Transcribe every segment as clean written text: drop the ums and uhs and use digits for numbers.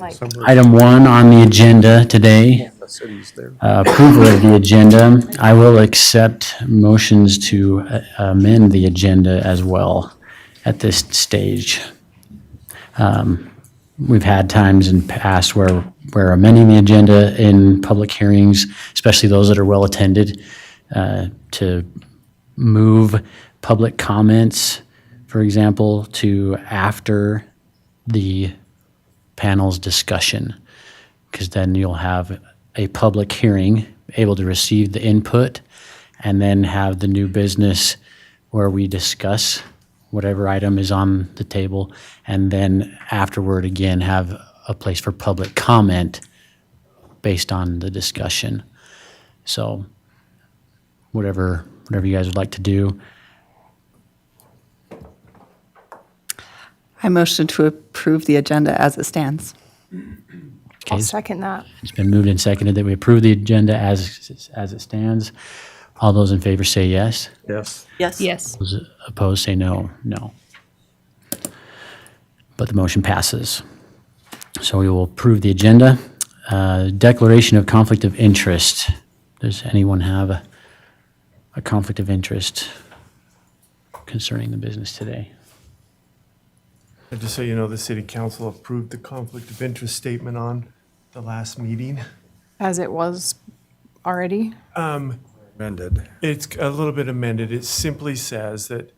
Item 1 on the agenda today, approval of the agenda. I will accept motions to amend the agenda as well at this stage. We've had times in past where we're amending the agenda in public hearings, especially those that are well attended, to move public comments, for example, to after the panel's discussion, because then you'll have a public hearing, able to receive the input, and then have the new business where we discuss whatever item is on the table, and then afterward, again, have a place for public comment based on the discussion. So whatever you guys would like to do. I motion to approve the agenda as it stands. Okay, I'll second that. it's been moved and seconded that we approve the agenda as it stands. All those in favor say yes. Yes. Yes. Yes. Those opposed say no. No. But the motion passes. So we will approve the agenda. Declaration of conflict of interest. Does anyone have a conflict of interest concerning the business today? And just so you know, the city council approved the conflict of interest statement on the last meeting. As it was already. Amended. It's a little bit amended. It simply says that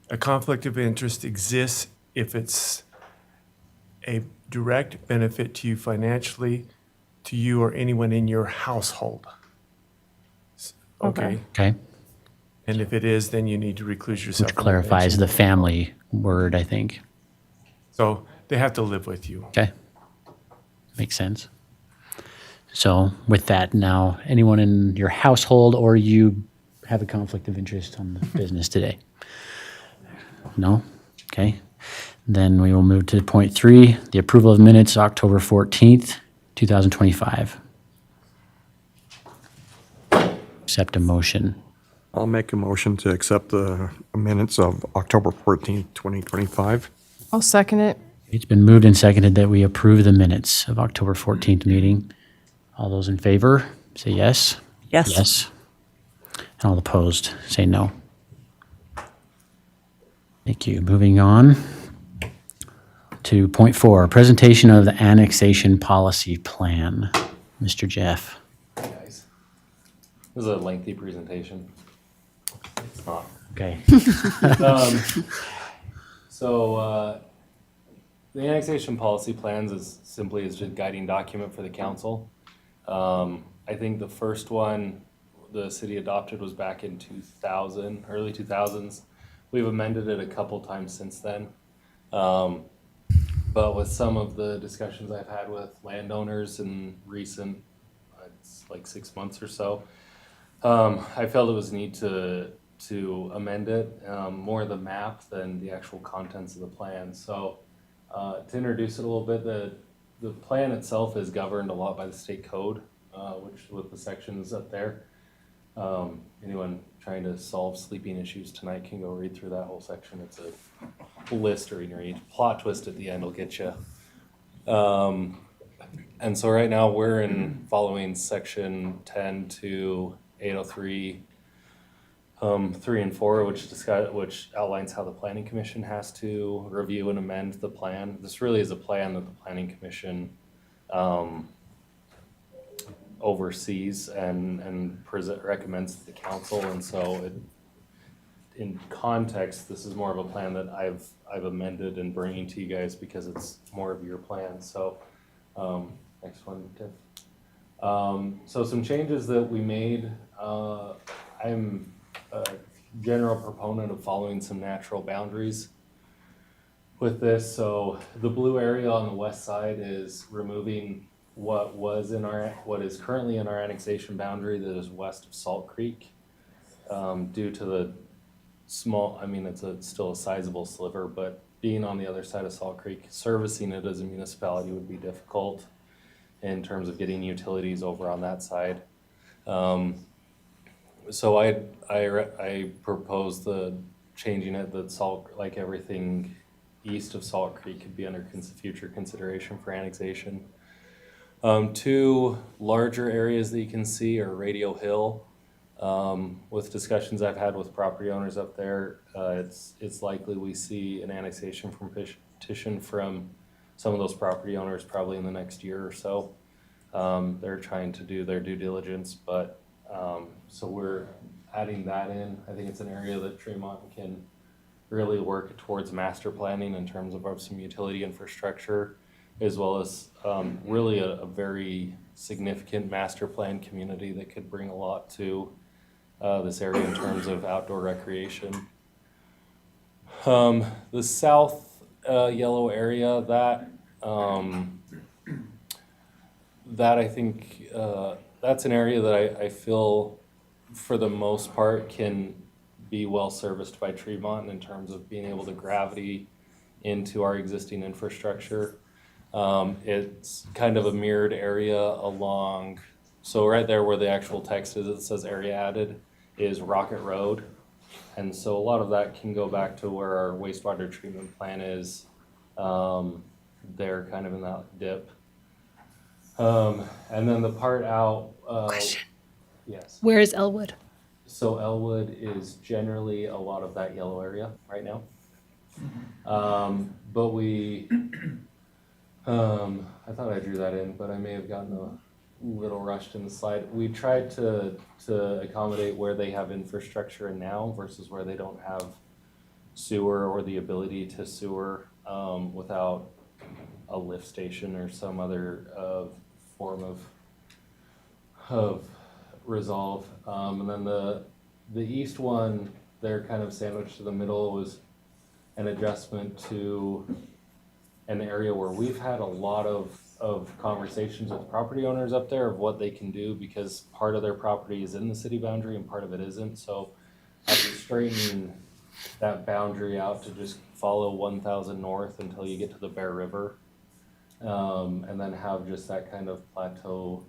a conflict of interest exists if it's a direct benefit to you financially, to you or anyone in your household. Okay? Okay, And if it is, then you need to recluse yourself. which from clarifies mention. the family word, I think. So they have to live with you. Okay. Makes sense. So with that now, anyone in your household or you have a conflict of interest on the business today? No? Okay. Then we will move to point 3, the approval of minutes, October 14th, 2025. Accept a motion. I'll make a motion to accept the minutes of October 14th, 2025. I'll second it. It's been moved and seconded that we approve the minutes of October 14th meeting. All those in favor, say yes. Yes. Yes. And all opposed, say no. Thank you. Moving on to point 4, presentation of the annexation policy plan. Mr. Jeff. Guys, this is a lengthy presentation. It's not. Okay. The annexation policy plans is simply just a guiding document for the council. I think the first one the city adopted was back in 2000, early 2000s. We've amended it a couple times since then. But with some of the discussions I've had with landowners in recent, it's like 6 months or so, I felt it was need to amend it, more the map than the actual contents of the plan. So to introduce it a little bit, the plan itself is governed a lot by the state code, which with the sections up there. Anyone trying to solve sleeping issues tonight can go read through that whole section. It's a blistering read. Plot twist at the end will get you. And so right now we're in following section 10 to 803, 3 and 4, which outlines how the planning commission has to review and amend the plan. This really is a plan that the planning commission oversees and recommends to the council, and so in context, this is more of a plan that I've amended and bringing to you guys because it's more of your plan. So next one, Tiff. So some changes that we made. I'm a general proponent of following some natural boundaries with this. So the blue area on the west side is removing what is currently in our annexation boundary that is west of Salt Creek, due to the small, it's still a sizable sliver, but being on the other side of Salt Creek, servicing it as a municipality would be difficult in terms of getting utilities over on that side. So I proposed changing it that Salt, like everything east of Salt Creek could be under future consideration for annexation. Two larger areas that you can see are Radio Hill. With discussions I've had with property owners up there, it's likely we see an annexation from petition from some of those property owners probably in the next year or so. They're trying to do their due diligence, but so we're adding that in. I think it's an area that Tremont can really work towards master planning in terms of some utility infrastructure, as well as really a very significant master plan community that could bring a lot to this area in terms of outdoor recreation. The south yellow area, that I think that's an area that I feel for the most part can be well serviced by Tremont in terms of being able to gravity into our existing infrastructure. It's kind of a mirrored area along, so right there where the actual text is, it says area added, is Rocket Road. And so a lot of that can go back to where our wastewater treatment plant is. They're kind of in that dip. And then the part out. Question. Yes. Where is Elwood? So Elwood is generally a lot of that yellow area right now. But we, I thought I drew that in, but I may have gotten a little rushed in the slide. We tried to accommodate where they have infrastructure now versus where they don't have sewer or the ability to sewer without a lift station or some other form of resolve. And then the east one, they're kind of sandwiched to the middle, was an adjustment to an area where we've had a lot of conversations with property owners up there of what they can do, because part of their property is in the city boundary and part of it isn't. So after straightening that boundary out to just follow 1000 north until you get to the Bear River, and then have just that kind of plateau.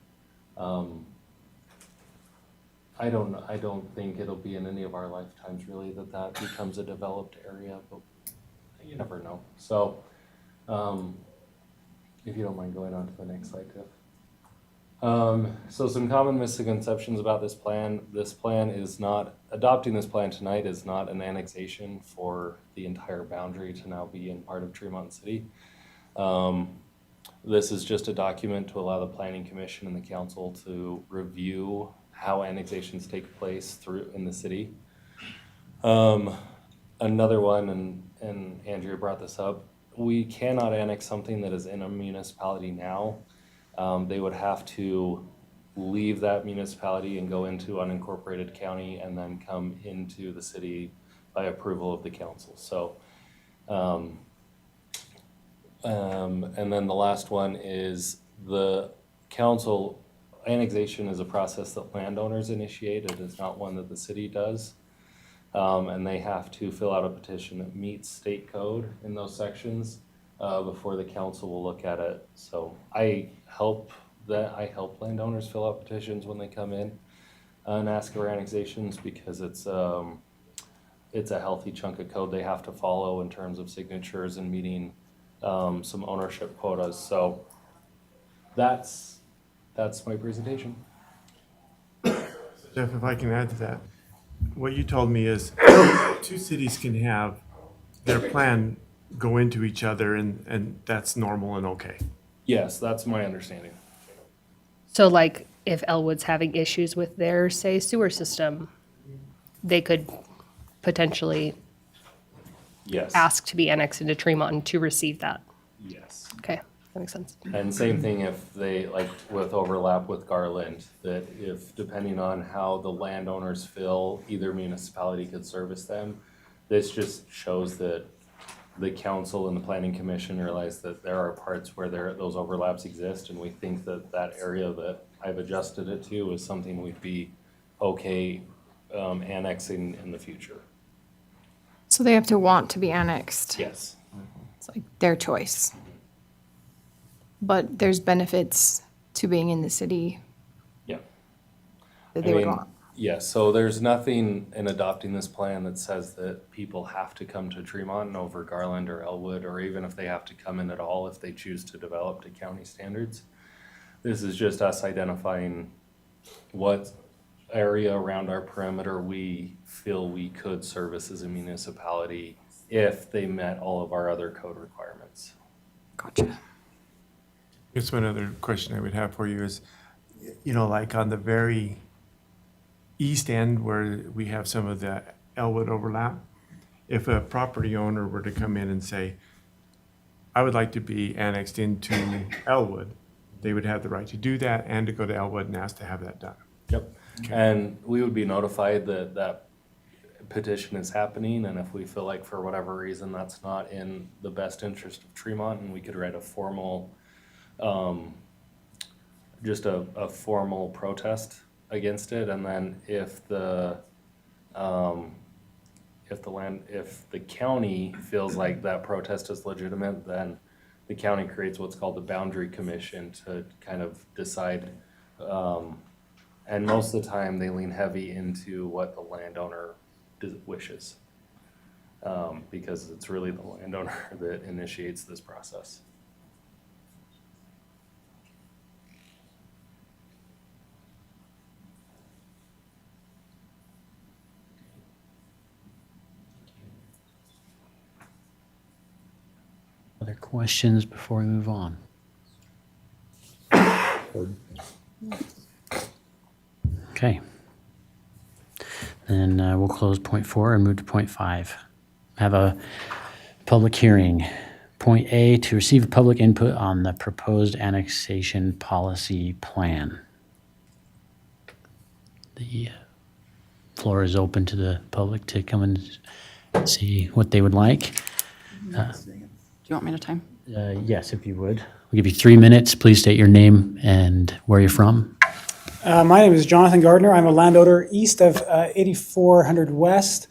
I don't think it'll be in any of our lifetimes really that becomes a developed area, but you never know. So, if you don't mind going on to the next slide, Tiff. So some common misconceptions about this plan. This plan is not, adopting this plan tonight is not an annexation for the entire boundary to now be in part of Tremont City. This is just a document to allow the Planning Commission and the council to review how annexations take place in the city. Another one, and Andrea brought this up, we cannot annex something that is in a municipality now. They would have to leave that municipality and go into unincorporated county and then come into the city by approval of the council. So, and then the last one is the council. Annexation is a process that landowners initiate. It is not one that the city does. And they have to fill out a petition that meets state code in those sections before the council will look at it. So I help landowners fill out petitions when they come in and ask for annexations, because it's a healthy chunk of code they have to follow in terms of signatures and meeting some ownership quotas. So that's my presentation. Jeff, if I can add to that, what you told me is two cities can have their plan go into each other, and that's normal and okay. Yes, that's my understanding. So like if Elwood's having issues with their, say, sewer system, they could potentially Yes. ask to be annexed into Tremont to receive that. Yes. Okay, that makes sense. And same thing if they, like with overlap with Garland, that if depending on how the landowners feel, either municipality could service them. This just shows that the council and the planning commission realize that there are parts where those overlaps exist, and we think that that area that I've adjusted it to is something we'd be okay annexing in the future. So they have to want to be annexed. Yes. It's like their choice. But there's benefits to being in the city Yeah. that they would want. Yes, so there's nothing in adopting this plan that says that people have to come to Tremont over Garland or Elwood, or even if they have to come in at all if they choose to develop to county standards. This is just us identifying what area around our perimeter we feel we could service as a municipality if they met all of our other code requirements. Gotcha. Just one other question I would have for you is, like on the very east end where we have some of the Elwood overlap, if a property owner were to come in and say, I would like to be annexed into Elwood, they would have the right to do that and to go to Elwood and ask to have that done. Yep, and we would be notified that that petition is happening, and if we feel like for whatever reason that's not in the best interest of Tremont, and we could write a formal, just a formal protest against it, and then if the county feels like that protest is legitimate, then the county creates what's called the boundary commission to kind of decide, and most of the time they lean heavy into what the landowner wishes, because it's really the landowner that initiates this process. Other questions before we move on? Okay. Then we'll close point 4 and move to point 5. Have a public hearing. Point A, to receive public input on the proposed annexation policy plan. The floor is open to the public to come and see what they would like. Do you want me to time? Yes, if you would. We'll give you 3 minutes. Please state your name and where you're from. My name is Jonathan Gardner. I'm a landowner east of 8400 West.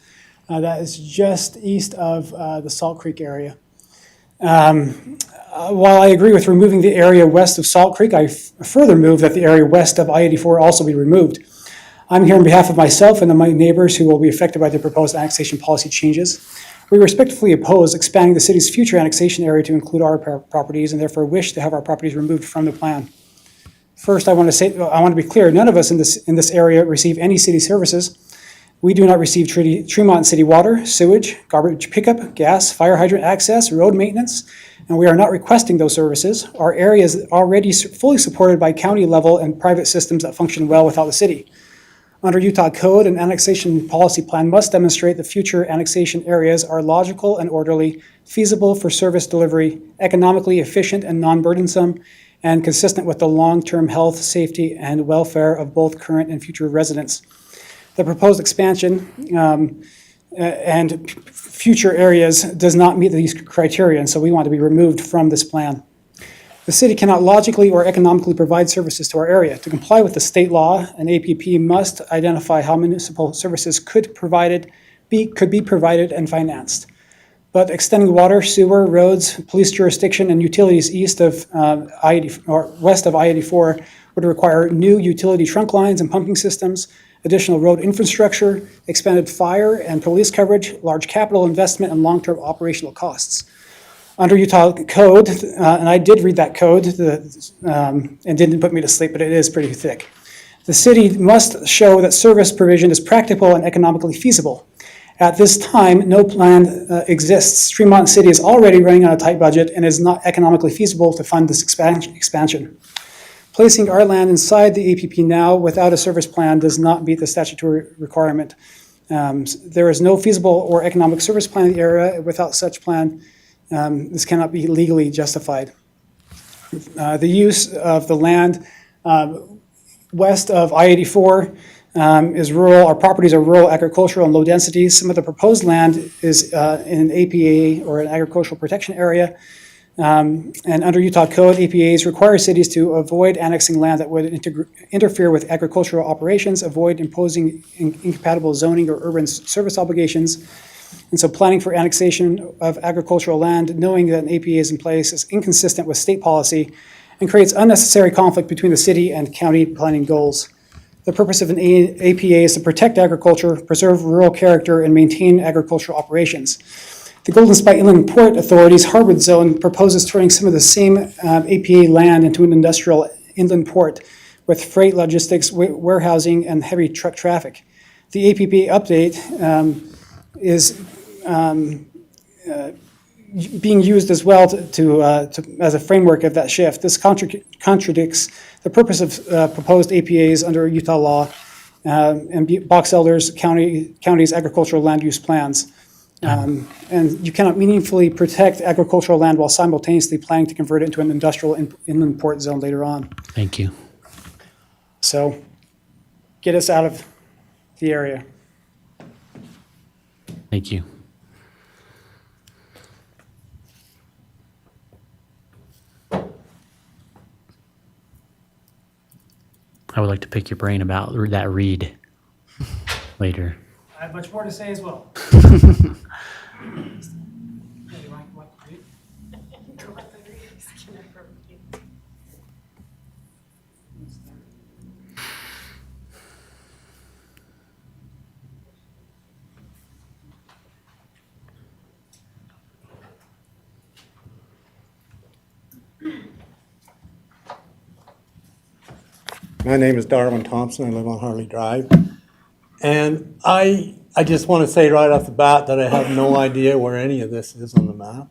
That is just east of the Salt Creek area. While I agree with removing the area west of Salt Creek, I further move that the area west of I-84 also be removed. I'm here on behalf of myself and my neighbors who will be affected by the proposed annexation policy changes. We respectfully oppose expanding the city's future annexation area to include our properties, and therefore wish to have our properties removed from the plan. First, I want to be clear, none of us in this area receive any city services. We do not receive Tremont city water, sewage, garbage pickup, gas, fire hydrant access, road maintenance, and we are not requesting those services. Our area is already fully supported by county level and private systems that function well without the city. Under Utah Code, an annexation policy plan must demonstrate the future annexation areas are logical and orderly, feasible for service delivery, economically efficient and non-burdensome, and consistent with the long-term health, safety, and welfare of both current and future residents. The proposed expansion and future areas does not meet these criteria, and so we want to be removed from this plan. The city cannot logically or economically provide services to our area. To comply with the state law, an APP must identify how municipal services could be provided and financed. But extending water, sewer, roads, police jurisdiction, and utilities east of I-80 or west of I-84 would require new utility trunk lines and pumping systems, additional road infrastructure, expanded fire and police coverage, large capital investment, and long-term operational costs. Under Utah Code, and I did read that code, and didn't put me to sleep, but it is pretty thick. The city must show that service provision is practical and economically feasible. At this time, no plan exists. Tremont City is already running on a tight budget and is not economically feasible to fund this expansion. Placing our land inside the APP now without a service plan does not meet the statutory requirement. There is no feasible or economic service plan in the area. Without such plan, this cannot be legally justified. The use of the land west of I-84 is rural. Our properties are rural, agricultural, and low densities. Some of the proposed land is in an APA or an agricultural protection area. And under Utah Code, APAs require cities to avoid annexing land that would interfere with agricultural operations, avoid imposing incompatible zoning or urban service obligations. And so planning for annexation of agricultural land, knowing that an APA is in place, is inconsistent with state policy and creates unnecessary conflict between the city and county planning goals. The purpose of an APA is to protect agriculture, preserve rural character, and maintain agricultural operations. The Golden Spike Inland Port Authority's Harvard Zone proposes turning some of the same APA land into an industrial inland port with freight logistics, warehousing, and heavy truck traffic. The APA update is being used as well as a framework of that shift. This contradicts the purpose of proposed APAs under Utah law and Box Elder's county's agricultural land use plans. And you cannot meaningfully protect agricultural land while simultaneously planning to convert it into an industrial inland port zone later on. Thank you. So get us out of the area. Thank you. I would like to pick your brain about that read later. I have much more to say as well. My name is Darwin Thompson. I live on Harley Drive. And I just want to say right off the bat that I have no idea where any of this is on the map.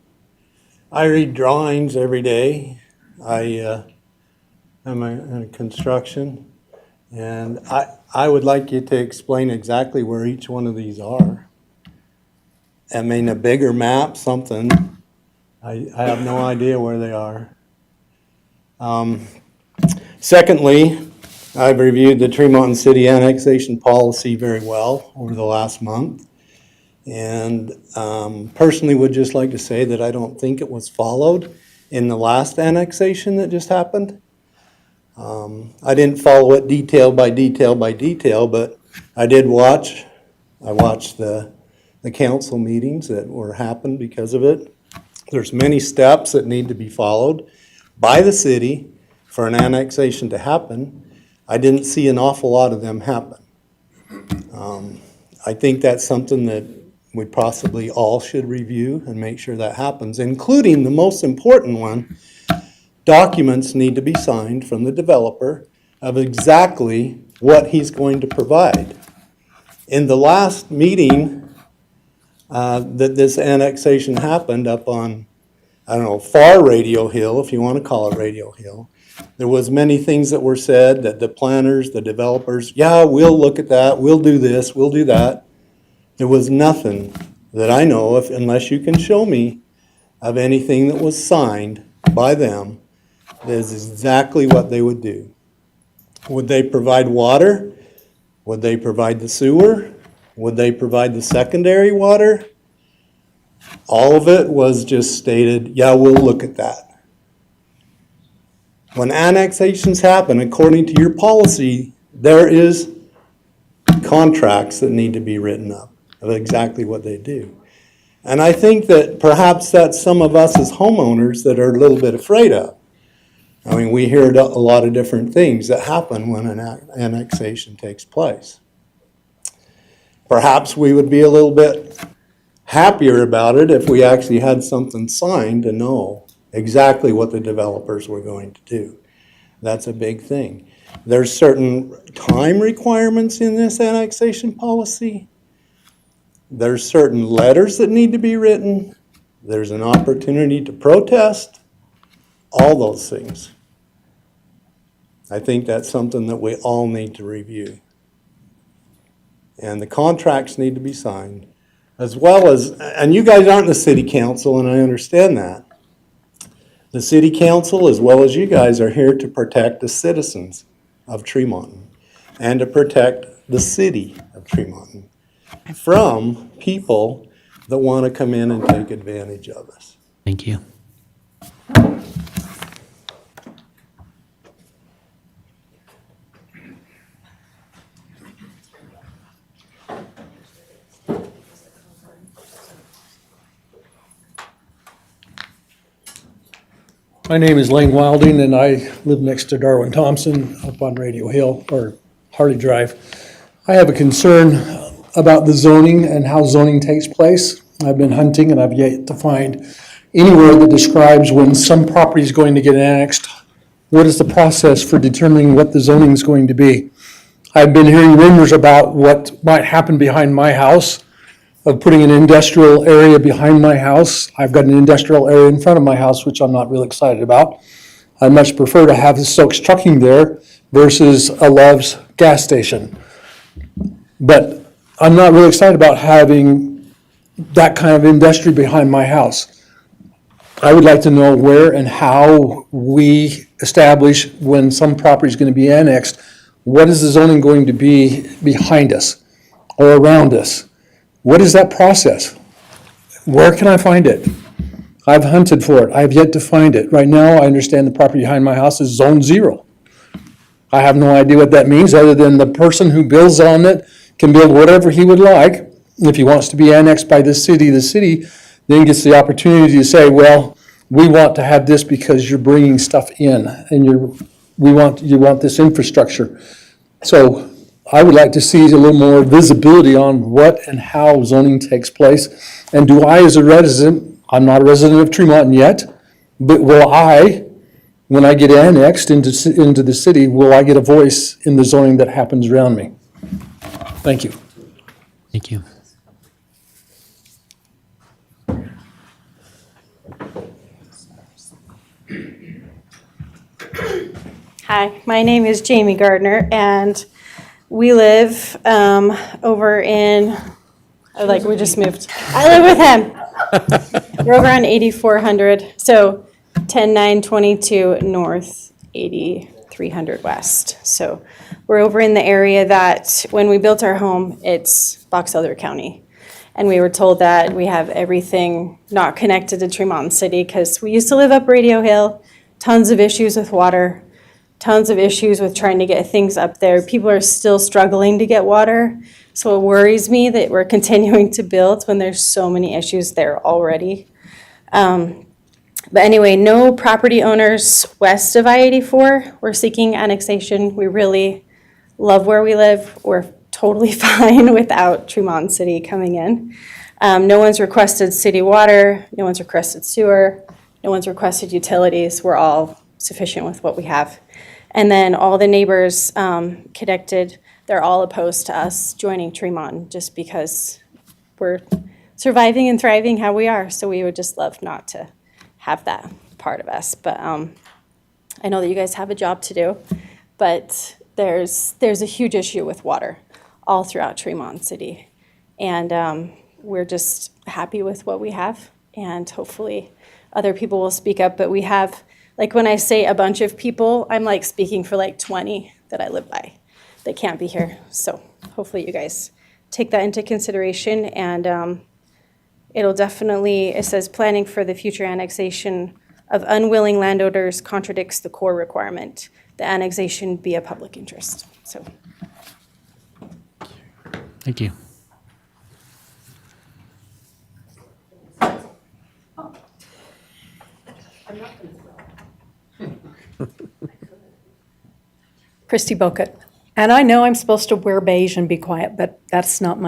I read drawings every day. I am in construction. And I would like you to explain exactly where each one of these are. I mean, a bigger map, something. I have no idea where they are. Secondly, I've reviewed the Tremont City annexation policy very well over the last month. And personally would just like to say that I don't think it was followed in the last annexation that just happened. I didn't follow it detail by detail by detail, but I did watch. I watched the council meetings that were happened because of it. There's many steps that need to be followed by the city for an annexation to happen. I didn't see an awful lot of them happen. I think that's something that we possibly all should review and make sure that happens, including the most important one. Documents need to be signed from the developer of exactly what he's going to provide. In the last meeting that this annexation happened up on, I don't know, far Radio Hill, if you want to call it Radio Hill, there was many things that were said that the planners, the developers, yeah, we'll look at that, we'll do this, we'll do that. There was nothing that I know of, unless you can show me, of anything that was signed by them that is exactly what they would do. Would they provide water? Would they provide the sewer? Would they provide the secondary water? All of it was just stated, yeah, we'll look at that. When annexations happen, according to your policy, there is contracts that need to be written up of exactly what they do. And I think that perhaps that's some of us as homeowners that are a little bit afraid of. I mean, we hear a lot of different things that happen when an annexation takes place. Perhaps we would be a little bit happier about it if we actually had something signed to know exactly what the developers were going to do. That's a big thing. There's certain time requirements in this annexation policy. There's certain letters that need to be written. There's an opportunity to protest. All those things. I think that's something that we all need to review. And the contracts need to be signed, as well as, and you guys aren't the city council, and I understand that. The city council, as well as you guys, are here to protect the citizens of Tremont and to protect the city of Tremont from people that want to come in and take advantage of us. Thank you. My name is Lane Wilding, and I live next to Darwin Thompson up on Radio Hill, or Harley Drive. I have a concern about the zoning and how zoning takes place. I've been hunting and I've yet to find anywhere that describes when some property is going to get annexed. What is the process for determining what the zoning is going to be? I've been hearing rumors about what might happen behind my house, of putting an industrial area behind my house. I've got an industrial area in front of my house, which I'm not real excited about. I much prefer to have the Stokes Trucking there versus a Love's gas station. But I'm not really excited about having that kind of industry behind my house. I would like to know where and how we establish when some property is going to be annexed. What is the zoning going to be behind us or around us? What is that process? Where can I find it? I've hunted for it. I have yet to find it. Right now, I understand the property behind my house is Zone 0. I have no idea what that means, other than the person who builds on it can build whatever he would like. If he wants to be annexed by the city then gets the opportunity to say, well, we want to have this because you're bringing stuff in and you want this infrastructure. So I would like to see a little more visibility on what and how zoning takes place. And do I, as a resident, I'm not a resident of Tremont yet, but will I, when I get annexed into the city, will I get a voice in the zoning that happens around me? Thank you. Thank you. Hi, my name is Jamie Gardner, and we live over in, we just moved. I live with him. We're over on 8400, so 10922 North, 8300 West. So we're over in the area that, when we built our home, it's Box Elder County. And we were told that we have everything not connected to Tremont City, because we used to live up Radio Hill, tons of issues with water, tons of issues with trying to get things up there. People are still struggling to get water. So it worries me that we're continuing to build when there's so many issues there already. But anyway, no property owners west of I-84. We're seeking annexation. We really love where we live. We're totally fine without Tremont City coming in. No one's requested city water. No one's requested sewer. No one's requested utilities. We're all sufficient with what we have. And then all the neighbors connected, they're all opposed to us joining Tremont just because we're surviving and thriving how we are. So we would just love not to have that part of us. But I know that you guys have a job to do, but there's a huge issue with water all throughout Tremont City. And we're just happy with what we have, and hopefully other people will speak up. But we have, like, when I say a bunch of people, I'm like speaking for like 20 that I live by that can't be here. So hopefully you guys take that into consideration. And it'll definitely, it says planning for the future annexation of unwilling landowners contradicts the core requirement. The annexation be a public interest. So. Thank you. Christy Bocutt. And I know I'm supposed to wear beige and be quiet, but that's not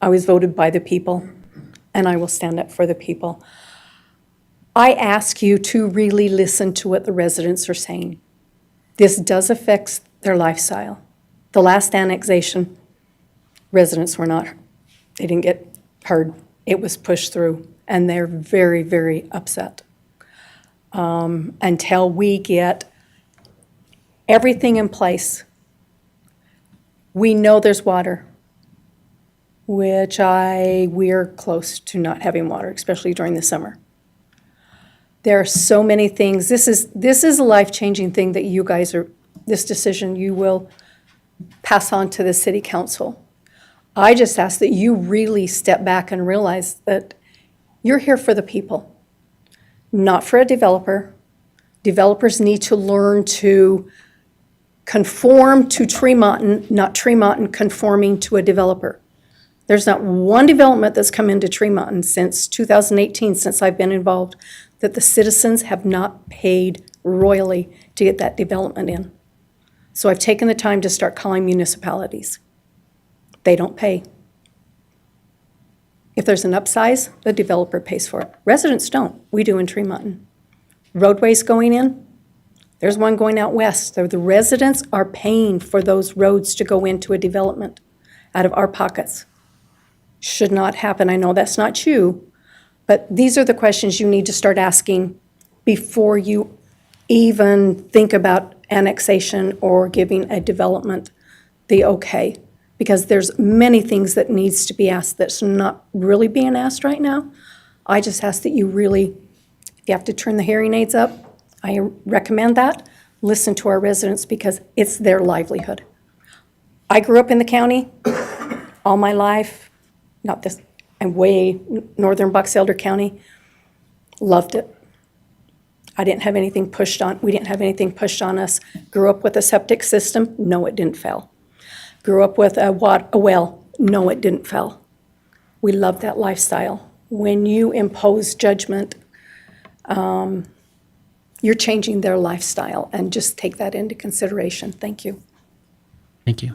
I was voted by the people, and I will stand up for the people. I ask you to really listen to what the residents are saying. This does affect their lifestyle. The last annexation, residents they didn't get heard. It was pushed through, and they're very, very upset. Until we get everything in place. We know there's water, which we're close to not having water, especially during the summer. There are so many things. This is a life-changing thing that you guys this decision you will pass on to the city council. I just ask that you really step back and realize that you're here for the people, not for a developer. Developers need to learn to conform to Tremont, not Tremont conforming to a developer. There's not one development that's come into Tremont since 2018, since I've been involved, that the citizens have not paid royally to get that development in. So I've taken the time to start calling municipalities. They don't pay. If there's an upsize, the developer pays for it. Residents don't. We do in Tremonton. Roadways going in, there's one going out west. The residents are paying for those roads to go into a development out of our pockets. Should not happen. I know that's not you, but these are the questions you need to start asking before you even think about annexation or giving a development the okay. Because there's many things that needs to be asked that's not really being asked right now. I just ask that you really, if you have to turn the hearing aids up, I recommend that. Listen to our residents because it's their livelihood. I grew up in the county all my life, not this, I'm way northern Box Elder County. Loved it. I didn't have anything pushed on, we didn't have anything pushed on us. Grew up with a septic system, no, it didn't fail. Grew up with a well, no, it didn't fail. We love that lifestyle. When you impose judgment, you're changing their lifestyle, and just take that into consideration. Thank you. Thank you.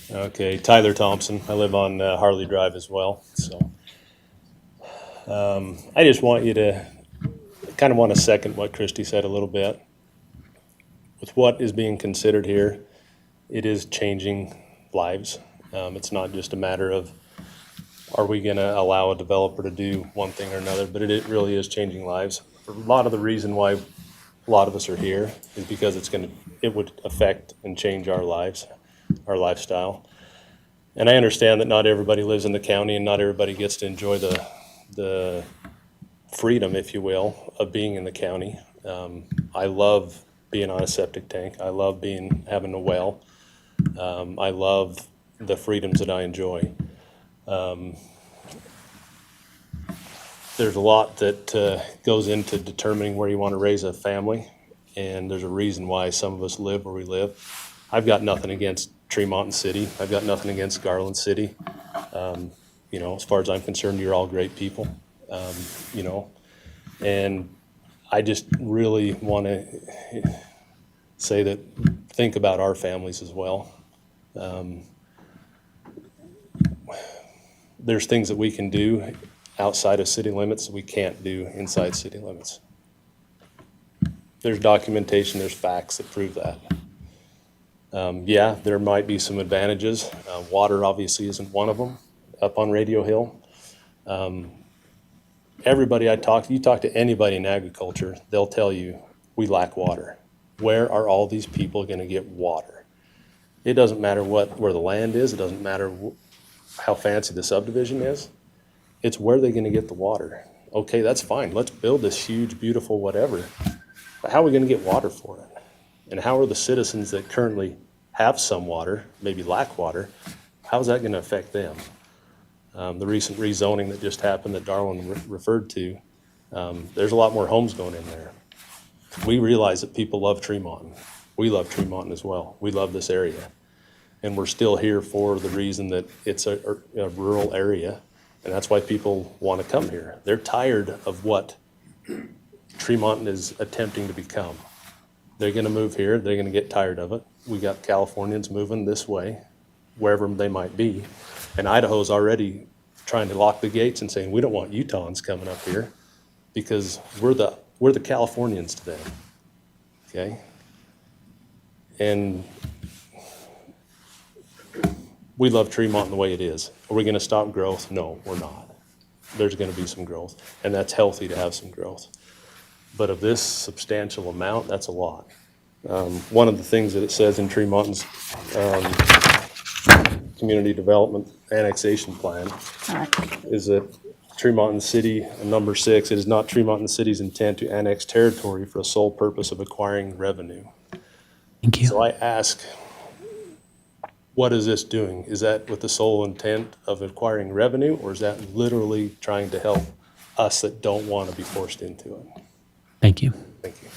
Okay, Tyler Thompson. I live on Harley Drive as well. So I just want you to kind of want to second what Christy said a little bit. With what is being considered here, it is changing lives. It's not just a matter of are we going to allow a developer to do one thing or another, but it really is changing lives. A lot of the reason why a lot of us are here is because it would affect and change our lives, our lifestyle. And I understand that not everybody lives in the county and not everybody gets to enjoy the freedom, if you will, of being in the county. I love being on a septic tank. I love having a well. I love the freedoms that I enjoy. There's a lot that goes into determining where you want to raise a family, and there's a reason why some of us live where we live. I've got nothing against Tremonton City. I've got nothing against Garland City. As far as I'm concerned, you're all great people, and I just really want to say that think about our families as well. There's things that we can do outside of city limits that we can't do inside city limits. There's documentation, there's facts that prove that. Yeah, there might be some advantages. Water obviously isn't one of them up on Radio Hill. Everybody you talk to anybody in agriculture, they'll tell you we lack water. Where are all these people going to get water? It doesn't matter where the land is. It doesn't matter how fancy the subdivision is. It's where they're going to get the water. Okay, that's fine. Let's build this huge, beautiful whatever. But how are we going to get water for it? And how are the citizens that currently have some water, maybe lack water, how is that going to affect them? The recent rezoning that just happened that Darwin referred to, there's a lot more homes going in there. We realize that people love Tremonton. We love Tremonton as well. We love this area. And we're still here for the reason that it's a rural area, and that's why people want to come here. They're tired of what Tremonton is attempting to become. They're going to move here. They're going to get tired of it. We got Californians moving this way, wherever they might be. And Idaho's already trying to lock the gates and saying, we don't want Utahns coming up here because we're the Californians to them, okay? And we love Tremonton the way it is. Are we gonna stop growth? No, we're not. There's gonna be some growth, and that's healthy to have some growth. But of this substantial amount, that's a lot. One of the things that it says in Tremonton's community development annexation plan is that Tremonton City, number 6, it is not Tremonton City's intent to annex territory for the sole purpose of acquiring revenue. Thank you. So I ask, what is this doing? Is that with the sole intent of acquiring revenue, or is that literally trying to help us that don't want to be forced into it? Thank you. Thank you.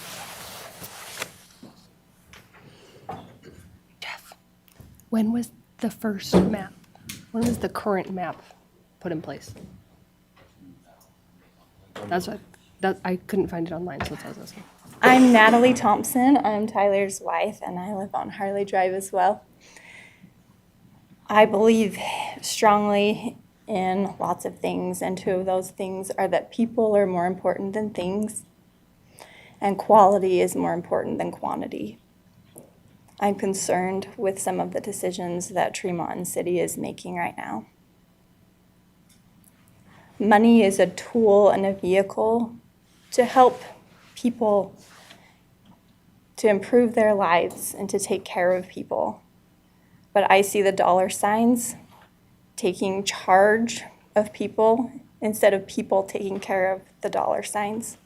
When was the first map? When was the current map put in place? That's what, I couldn't find it online, so that's what I was asking. I'm Natalie Thompson. I'm Tyler's wife, and I live on Harley Drive as well. I believe strongly in lots of things, and two of those things are that people are more important than things, and quality is more important than quantity. I'm concerned with some of the decisions that Tremont City is making right now. Money is a tool and a vehicle to help people to improve their lives and to take care of people. But I see the dollar signs taking charge of people instead of people taking care of the dollar signs.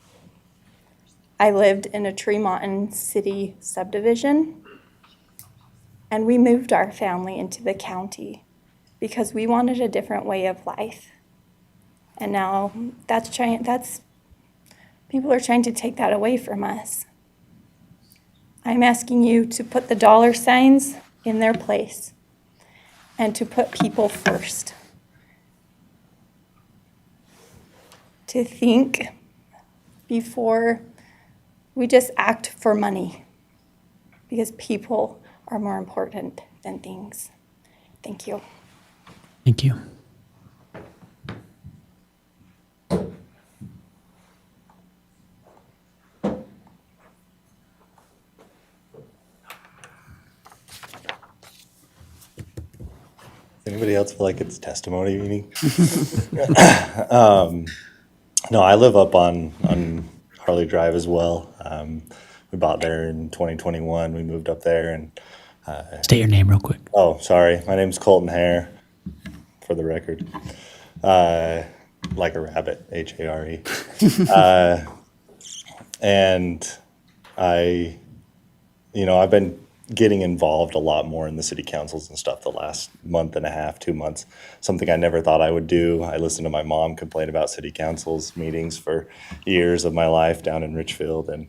I lived in a Tremont City subdivision, and we moved our family into the county because we wanted a different way of life. And now people are trying to take that away from us. I'm asking you to put the dollar signs in their place and to put people first. To think before we just act for money, because people are more important than things. Thank you. Thank you. Anybody else feel like it's testimony meeting? No, I live up on Harley Drive as well. We bought there in 2021. We moved up there and. State your name real quick. Oh, sorry. My name's Colton Hare, for the record. Like a rabbit, H-A-R-E. And I've been getting involved a lot more in the city councils and stuff the last month and a half, 2 months. Something I never thought I would do. I listened to my mom complain about city councils meetings for years of my life down in Richfield, and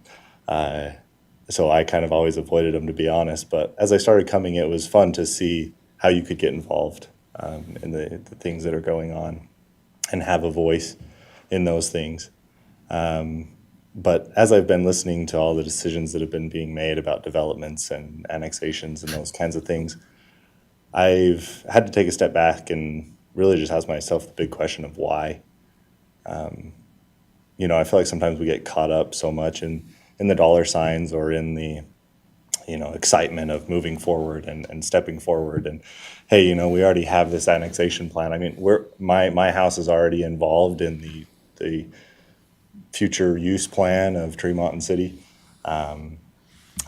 so I kind of always avoided them, to be honest. But as I started coming, it was fun to see how you could get involved in the things that are going on and have a voice in those things. But as I've been listening to all the decisions that have been being made about developments and annexations and those kinds of things, I've had to take a step back and really just ask myself the big question of why. I feel like sometimes we get caught up so much in the dollar signs or in the excitement of moving forward and stepping forward. And hey, we already have this annexation plan. I mean, my house is already involved in the future use plan of Tremont City.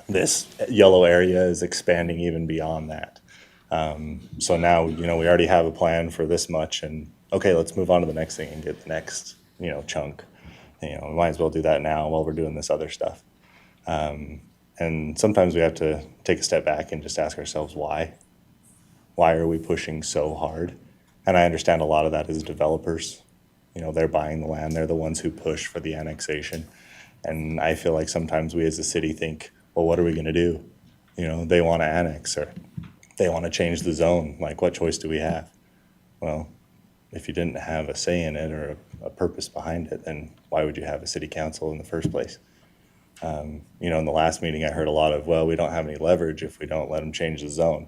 This yellow area is expanding even beyond that. So now, we already have a plan for this much, and okay, let's move on to the next thing and get the next, chunk. We might as well do that now while we're doing this other stuff. And sometimes we have to take a step back and just ask ourselves why. Why are we pushing so hard? And I understand a lot of that is developers. They're buying the land. They're the ones who push for the annexation. And I feel like sometimes we as a city think, well, what are we going to do? They want to annex or they want to change the zone. Like, what choice do we have? Well, if you didn't have a say in it or a purpose behind it, then why would you have a city council in the first place? In the last meeting, I heard a lot of, well, we don't have any leverage if we don't let them change the zone.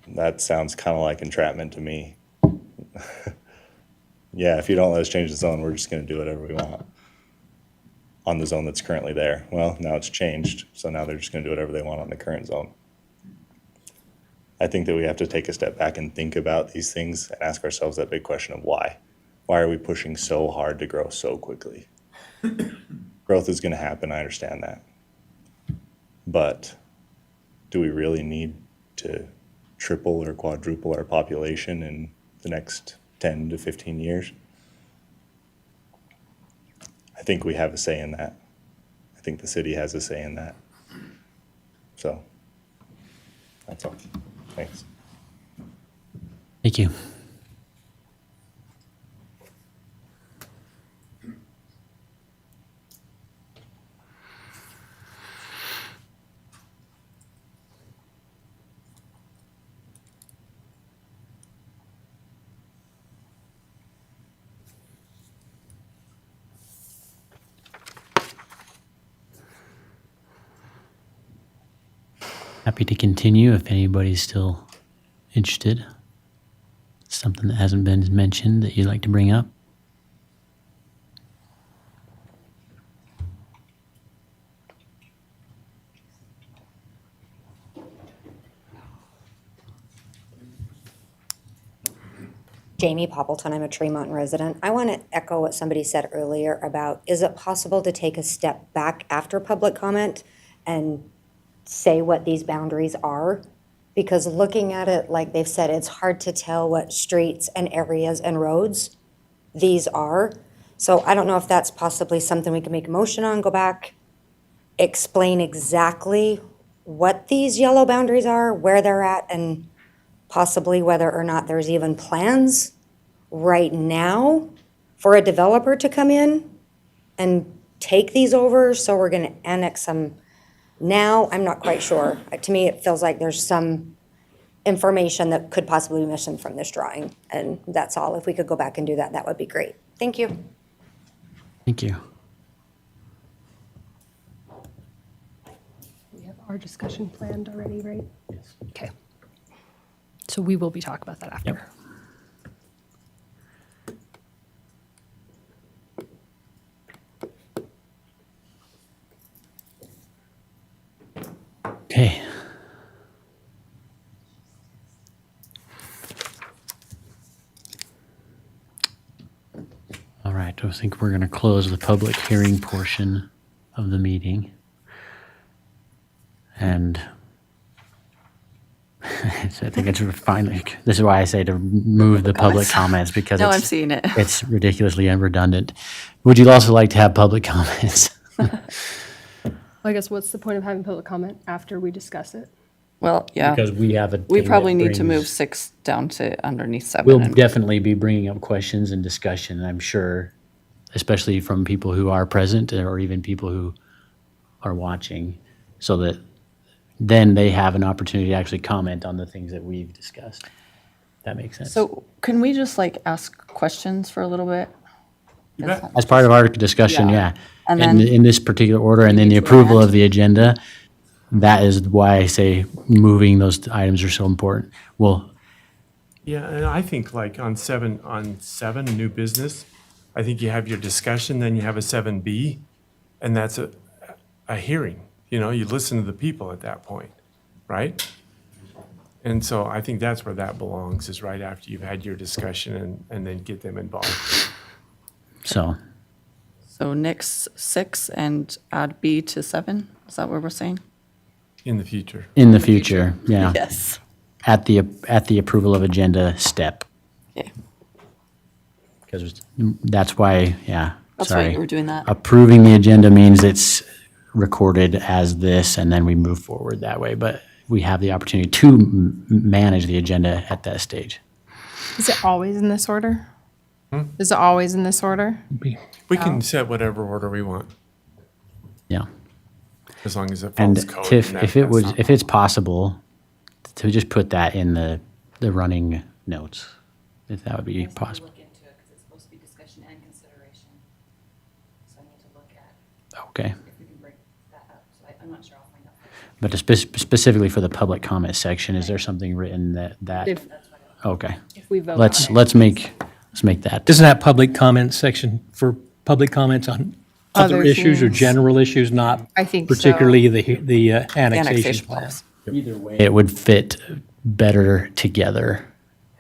That sounds kind of like entrapment to me. Yeah, if you don't let us change the zone, we're just going to do whatever we want on the zone that's currently there. Well, now it's changed, so now they're just going to do whatever they want on the current zone. I think that we have to take a step back and think about these things and ask ourselves that big question of why. Why are we pushing so hard to grow so quickly? Growth is going to happen, I understand that. But do we really need to triple or quadruple our population in the next 10 to 15 years? I think we have a say in that. I think the city has a say in that. So, that's all. Thanks. Thank you. Happy to continue if anybody's still interested. Something that hasn't been mentioned that you'd like to bring up? Jamie Poppleton, I'm a Tremont resident. I want to echo what somebody said earlier about, is it possible to take a step back after public comment and say what these boundaries are? Because looking at it, like they've said, it's hard to tell what streets and areas and roads these are. So I don't know if that's possibly something we can make a motion on, go back, explain exactly what these yellow boundaries are, where they're at, and possibly whether or not there's even plans right now for a developer to come in and take these over, so we're gonna annex them now. I'm not quite sure. To me, it feels like there's some information that could possibly be missing from this drawing, and that's all. If we could go back and do that, that would be great. Thank you. Thank you. We have our discussion planned already, right? Yes. Okay. So we will be talking about that after. Okay. All right, I think we're going to close the public hearing portion of the meeting. And I think it's finally, this is why I say to move the public comments, because No, I'm seeing it. it's ridiculously redundant. Would you also like to have public comments? I guess what's the point of having public comment after we discuss it? Well, yeah. Because we have a. We thing probably that need to move brings- 6 down to underneath 7. We'll and- definitely be bringing up questions and discussion, I'm sure, especially from people who are present or even people who are watching, so that then they have an opportunity to actually comment on the things that we've discussed. That makes sense. So can we just like ask questions for a little bit? You bet. As part of our discussion, Yeah. yeah. And In, then- in this particular order, and then the need to approval add. of the agenda, that is why I say moving those items are so important. Well, Yeah, and I think like on seven, new business, I think you have your discussion, then you have a 7B, and that's a hearing. You know, you listen to the people at that point, right? And so I think that's where that belongs, is right after you've had your discussion and then get them involved. so, So nix 6 and add B to 7? Is that what we're saying? In the future. in the future, yeah. Yes. At the approval of agenda step, Okay. because that's why, yeah, That's why sorry. you were doing that. Approving the agenda means it's recorded as this, and then we move forward that way, but we have the opportunity to manage the agenda at that stage. Is it always in this order? Is it always in this order? We can set whatever order we want, Yeah. as long as it And follows code. Tiff, and if it that's was, not- if it's possible, to just put that in the running notes, if that would be possible. Look into it because it's supposed to be discussion and consideration. So I need to look at Okay. if we can break that up. So I'm not sure I'll find out. But specifically for the public comment section, is there something written that, If, okay. if we vote on Let's it. make that. Isn't that public comment section for public comments on other Other issues or things. general issues, not I think so. particularly the annexation Annexation plan? clause. Either way, it would fit better together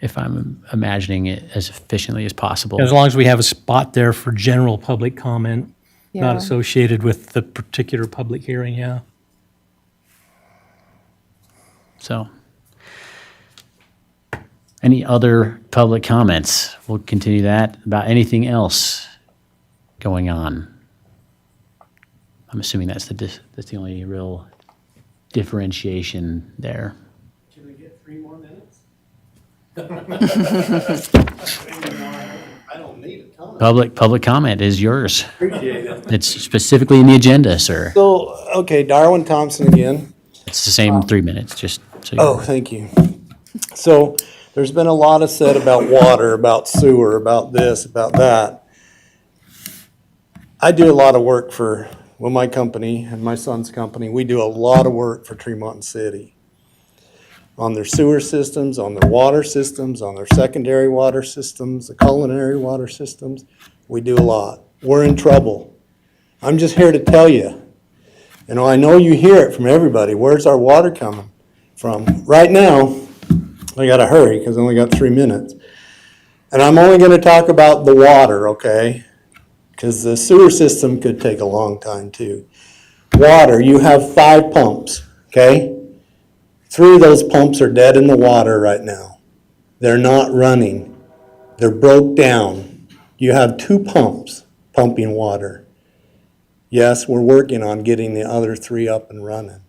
if I'm imagining it as efficiently as possible. As long as we have a spot there for general public comment, not Yeah. associated with the particular public hearing, yeah. So, any other public comments? We'll continue that. About anything else going on? I'm assuming that's the only real differentiation there. Can we get 3 more minutes? I don't need a ton. Public comment is yours. Appreciate it. It's specifically in the agenda, sir. So, okay, Darwin Thompson again. It's the same 3 minutes, just so you Oh, thank you. So there's been a lot of said about water, about sewer, about this, about that. I do a lot of work for, well, my company and my son's company, we do a lot of work for Tremont City. on their sewer systems, on their water systems, on their secondary water systems, the culinary water systems. We do a lot. We're in trouble. I'm just here to tell you. You know, I know you hear it from everybody. Where's our water coming from? Right now, I gotta hurry because I only got 3 minutes. And I'm only gonna talk about the water, okay? Because the sewer system could take a long time too. Water, you have 5 pumps, okay? 3 of those pumps are dead in the water right now. They're not running. They're broke down. You have 2 pumps pumping water. Yes, we're working on getting the other 3 up and running.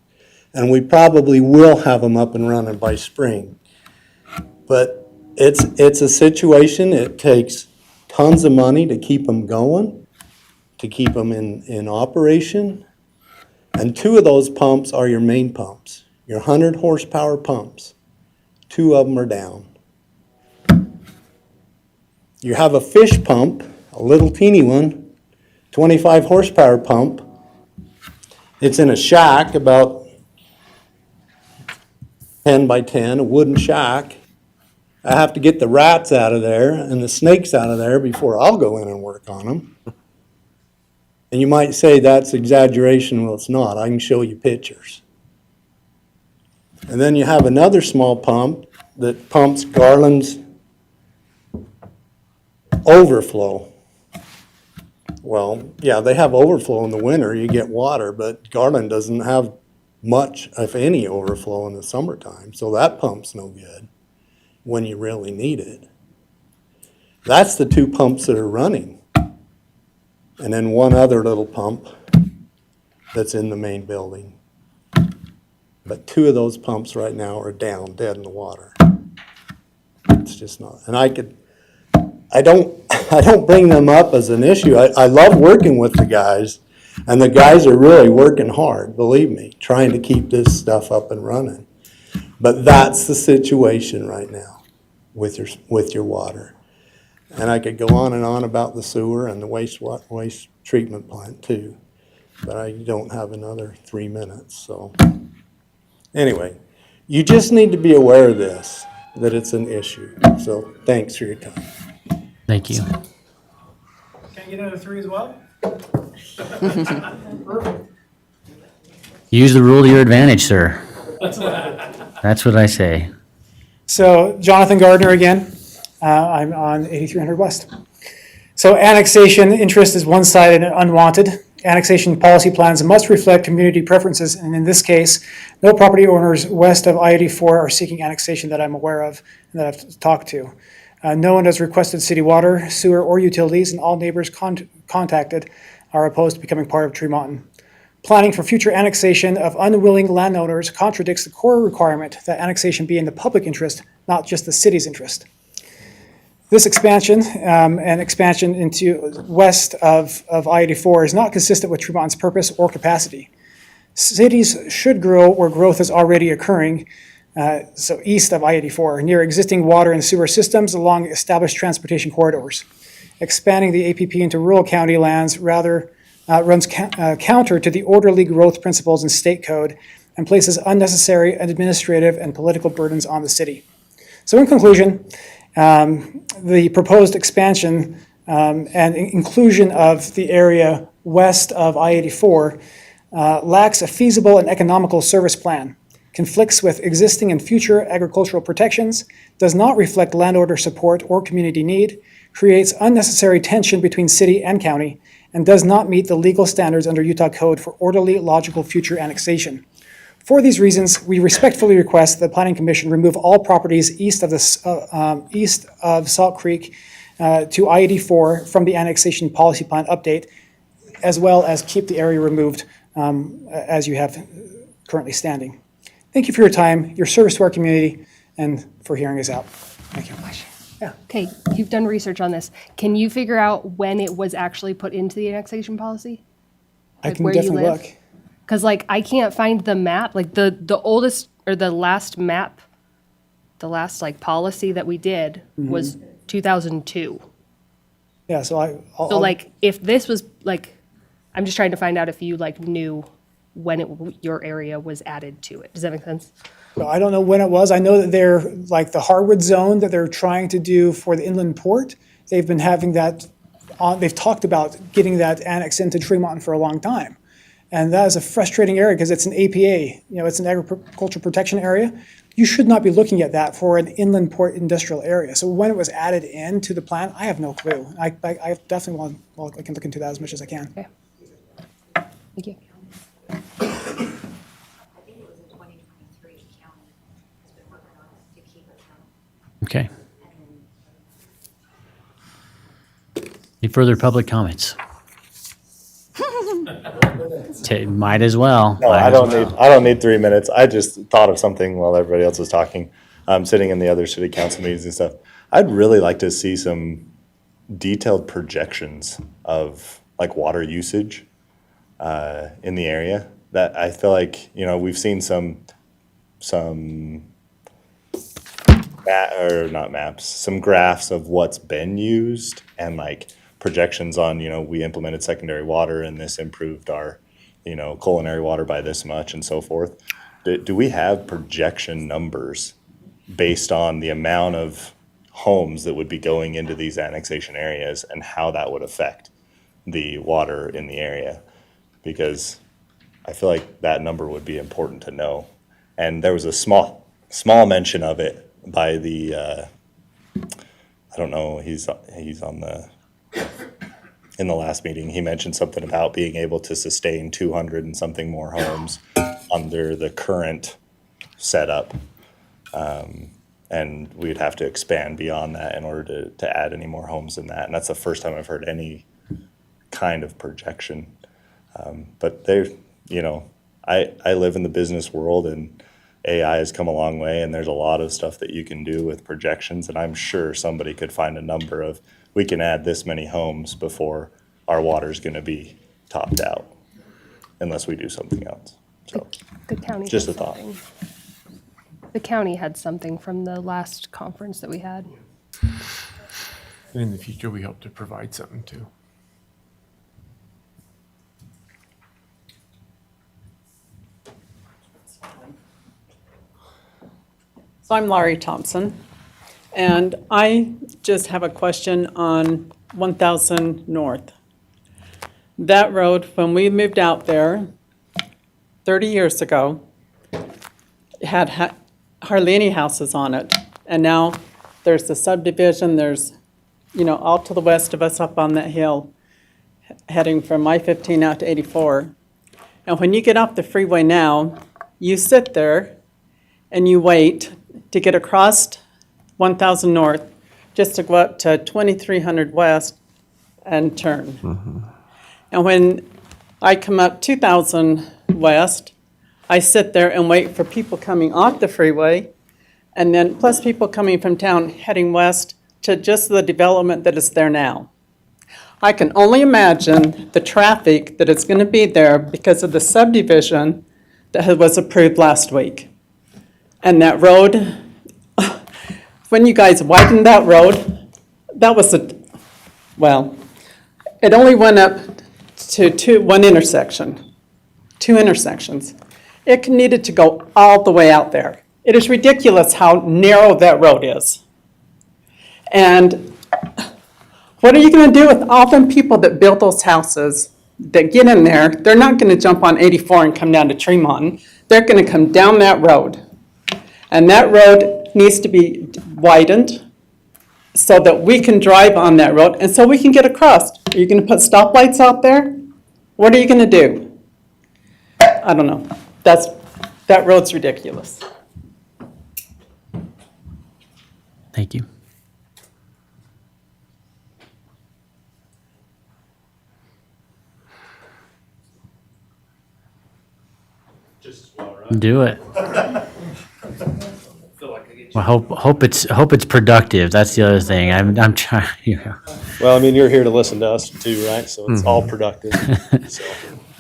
And we probably will have them up and running by spring. But it's a situation, it takes tons of money to keep them going, to keep them in operation. And 2 of those pumps are your main pumps, your 100 horsepower pumps. 2 of them are down. You have a fish pump, a little teeny one, 25 horsepower pump. It's in a shack about 10 by 10, a wooden shack. I have to get the rats out of there and the snakes out of there before I'll go in and work on them. And you might say that's exaggeration. Well, it's not. I can show you pictures. And then you have another small pump that pumps Garland's overflow. Well, yeah, they have overflow in the winter. You get water, but Garland doesn't have much, if any, overflow in the summertime. So that pump's no good when you really need it. That's the 2 pumps that are running. And then 1 other little pump that's in the main building. But 2 of those pumps right now are down, dead in the water. It's just not, and I don't bring them up as an issue. I love working with the guys, and the guys are really working hard, believe me, trying to keep this stuff up and running. But that's the situation right now with your water. And I could go on and on about the sewer and the waste treatment plant too, but I don't have another 3 minutes, so. Anyway, you just need to be aware of this, that it's an issue. So thanks for your time. Thank you. Can I get another 3 as well? Perfect. Use the rule to your advantage, sir. That's what I say. So Jonathan Gardner again. I'm on 8300 West. So annexation interest is one-sided and unwanted. Annexation policy plans must reflect community preferences, and in this case, no property owners west of I-84 are seeking annexation that I'm aware of and that I've talked to. No one has requested city water, sewer, or utilities, and all neighbors contacted are opposed to becoming part of Tremonton. Planning for future annexation of unwilling landowners contradicts the core requirement that annexation be in the public interest, not just the city's interest. This expansion and expansion into west of I-84 is not consistent with Tremonton's purpose or capacity. Cities should grow where growth is already occurring, so east of I-84, near existing water and sewer systems along established transportation corridors. Expanding the APP into rural county lands rather runs counter to the orderly growth principles in state code and places unnecessary administrative and political burdens on the city. So in conclusion, the proposed expansion and inclusion of the area west of I-84 lacks a feasible and economical service plan, conflicts with existing and future agricultural protections, does not reflect landowner support or community need, creates unnecessary tension between city and county, and does not meet the legal standards under Utah Code for orderly, logical future annexation. For these reasons, we respectfully request the Planning Commission remove all properties east of Salt Creek to I-84 from the annexation policy plan update, as well as keep the area removed as you have currently standing. Thank you for your time, your service to our community, and for hearing us out. Thank you. Yeah. Okay, you've done research on this. Can you figure out when it was actually put into the annexation policy? I can definitely look. Because I can't find the map, the oldest or the last map, the last policy that we did was 2002. Yeah, so So if this was I'm just trying to find out if you knew when your area was added to it. Does that make sense? So I don't know when it was. I know that they're, like the Harwood zone that they're trying to do for the inland port, they've been having that on, they've talked about getting that annexed into Tremont for a long time. And that is a frustrating area because it's an APA, it's an agriculture protection area. You should not be looking at that for an inland port industrial area. So when it was added into the plan, I have no clue. I definitely I can look into that as much as I can. Okay. Thank you. I think it was in 2023, the county has been working on it to keep it from. Okay. Any further public comments? Might as well. No, I don't need 3 minutes. I just thought of something while everybody else was talking. Sitting in the other city council meetings and stuff. I'd really like to see some detailed projections of like water usage in the area. That I feel like, we've seen some not maps, some graphs of what's been used and like projections on, we implemented secondary water and this improved our, culinary water by this much and so forth. Do we have projection numbers based on the amount of homes that would be going into these annexation areas and how that would affect the water in the area? Because I feel like that number would be important to know. And there was a small mention of it by the, I don't know, he's on the, in the last meeting, he mentioned something about being able to sustain 200 and something more homes under the current setup. And we'd have to expand beyond that in order to add any more homes than that. And that's the first time I've heard any kind of projection. But I live in the business world and AI has come a long way and there's a lot of stuff that you can do with projections. And I'm sure somebody could find a number of, we can add this many homes before our water's gonna be topped out, unless we do something else. So, The county. just a had thought. something. The county had something from the last conference that we had. And in the future, we hope to provide something too. So I'm Laurie Thompson, and I just have a question on 1000 North. That road, when we moved out there 30 years ago, had hardly any houses on it. And now there's the subdivision, there's, all to the west of us up on that hill, heading from I-15 out to 84. And when you get off the freeway now, you sit there and you wait to get across 1000 North, just to go up to 2300 West and turn. And when I come up 2000 West, I sit there and wait for people coming off the freeway, and then plus people coming from town heading west to just the development that is there now. I can only imagine the traffic that is going to be there because of the subdivision that was approved last week. And that road, when you guys widened that road, that was it only went up to one intersection, two intersections. It needed to go all the way out there. It is ridiculous how narrow that road is. And what are you going to do with all them people that built those houses, that get in there? They're not going to jump on 84 and come down to Tremont. They're going to come down that road. And that road needs to be widened so that we can drive on that road and so we can get across. Are you going to put stoplights out there? What are you going to do? I don't know. That road's ridiculous. Thank you. Do it. Well, hope it's productive. That's the other thing. I'm trying. Well, I mean, you're here to listen to us too, right? So it's all productive. So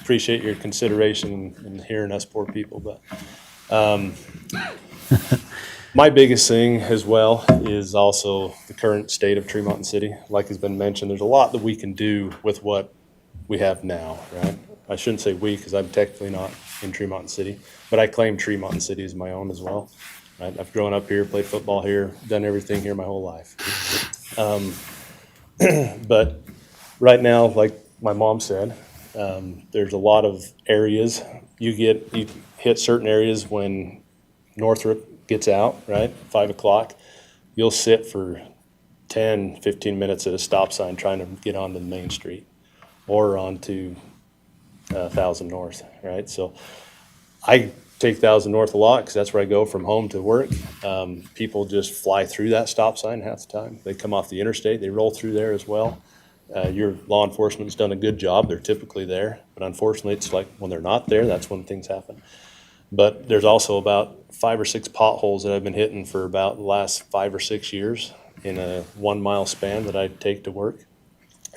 appreciate your consideration and hearing us poor people. But my biggest thing as well is also the current state of Tremont City. Like has been mentioned, there's a lot that we can do with what we have now, right? I shouldn't say we, because I'm technically not in Tremont City, but I claim Tremont City as my own as well. Right? I've grown up here, played football here, done everything here my whole life. But right now, like my mom said, there's a lot of areas, you hit certain areas when Northrop gets out, right, 5 o'clock, you'll sit for 10, 15 minutes at a stop sign trying to get onto the main street or onto 1000 North, right? So I take 1000 North a lot because that's where I go from home to work. People just fly through that stop sign half the time. They come off the interstate, they roll through there as well. Your law enforcement's done a good job. They're typically there, but unfortunately, it's like when they're not there, that's when things happen. But there's also about 5 or 6 potholes that I've been hitting for about the last 5 or 6 years in a 1 mile span that I take to work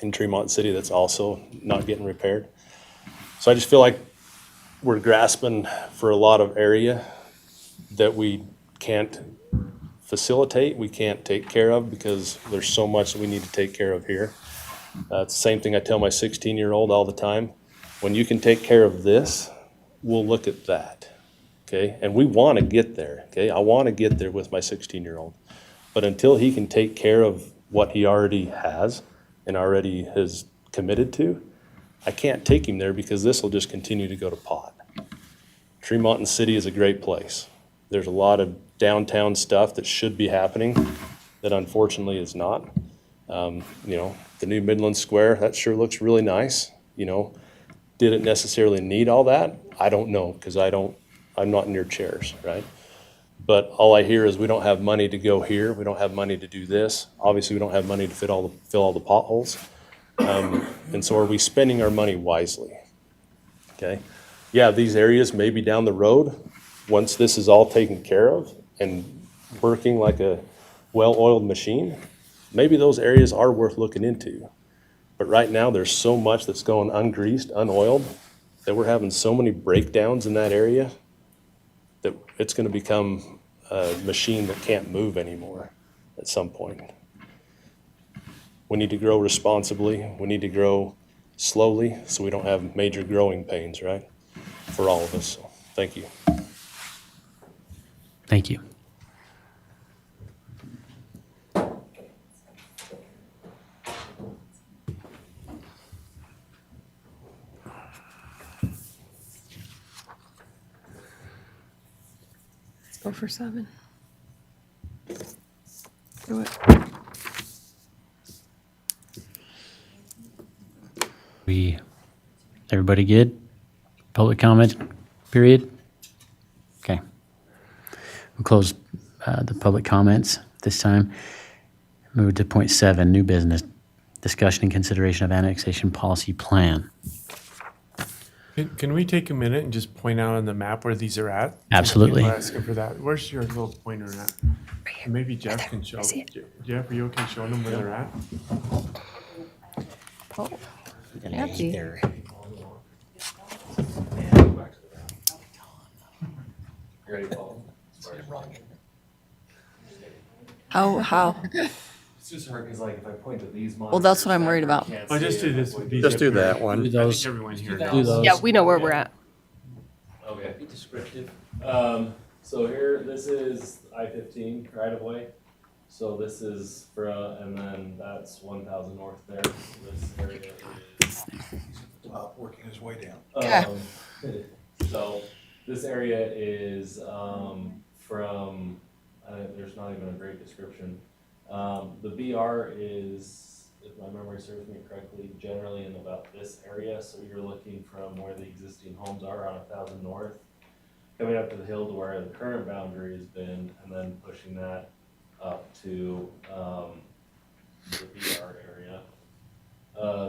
in Tremont City that's also not getting repaired. So I just feel like we're grasping for a lot of area that we can't facilitate, we can't take care of because there's so much that we need to take care of here. It's the same thing I tell my 16-year-old all the time. When you can take care of this, we'll look at that, okay? And we want to get there, okay? I want to get there with my 16-year-old. But until he can take care of what he already has and already has committed to, I can't take him there because this will just continue to go to pot. Tremont City is a great place. There's a lot of downtown stuff that should be happening that unfortunately is not. You know, the new Midland Square, that sure looks really nice. You know, did it necessarily need all that? I don't know, because I'm not near chairs, right? But all I hear is we don't have money to go here, we don't have money to do this. Obviously, we don't have money to fill all the potholes. And so are we spending our money wisely? Okay. Yeah, these areas maybe down the road, once this is all taken care of and working like a well-oiled machine, maybe those areas are worth looking into. But right now, there's so much that's going ungreased, unoiled, that we're having so many breakdowns in that area that it's going to become a machine that can't move anymore at some point. We need to grow responsibly. We need to grow slowly so we don't have major growing pains, right? For all of us. So, thank you. Thank you. Let's go for 7. Do it. Everybody good? Public comment period? Okay. We'll close the public comments this time. Move to point 7, new business. Discussion and consideration of annexation policy plan. Can we take a minute and just point out on the map where these are at? Absolutely. People are asking for that. Where's your little pointer at? Maybe Jeff can show. Jeff, are you okay showing them where they're at? Oh, empty. How? It's just hard because like if I point to these Well, that's what I'm worried about. I'll just do this with these. Just do up here. that one. I think everyone here Do knows. those. Yeah, we know where we're at. Okay. Be descriptive. So here, this is I-15 right of way. So this is and then that's 1000 north there. So this area is. Working his way down. Okay. So this area is from, there's not even a great description. The BR is, if my memory serves me correctly, generally in about this area. So you're looking from where the existing homes are on 1000 north, coming up to the hill to where the current boundary has been, and then pushing that up to the BR area.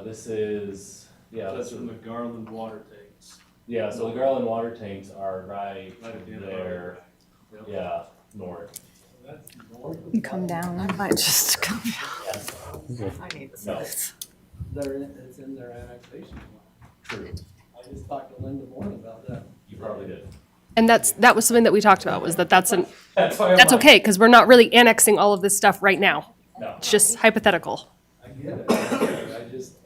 This is, yeah. That's from the Garland water tanks. Yeah, so the Garland water tanks are right there, Yep. yeah, north. You come down. I might just come down. I need No, this. It's in their annexation plan. true, I just talked to Linda Bourne about that. you probably did. And that was something that we talked about, was that's why I'm that's like, okay, because we're not really annexing all of this stuff right now. No. It's just hypothetical. I get it, I just,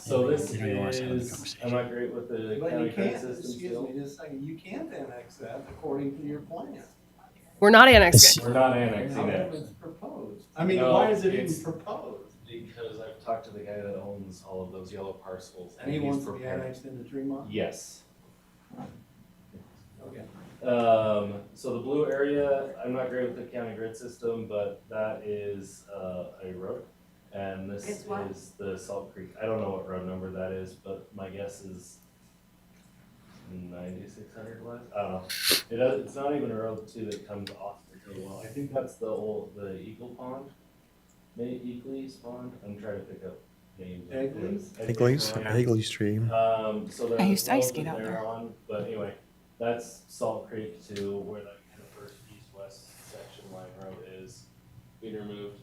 So this They don't even want us to have the is, conversation. I'm not great with the But county you grid can't, system excuse still. me just a second, you can't annex that according to your plan. We're not annexing. We're not annexing How it. come it's proposed? I mean, No, why is it it's- even proposed? Because I've talked to the guy that owns all of those yellow parcels. And he he's wants to be prepared- annexed into Tremont? Yes. Okay. So the blue area, I'm not great with the county grid system, but that is, a road. And this It's what? is the Salt Creek. I don't know what road number that is, but my guess is 9600 west. I don't know. It's not even a road too that comes off the well. I think that's the Eagle Pond. Eagles Pond. I'm trying to pick up names. Higley Stream. So there's I used to a road skate that out they're there. on, but anyway, that's Salt Creek to where that kind of first east-west section line road is being removed.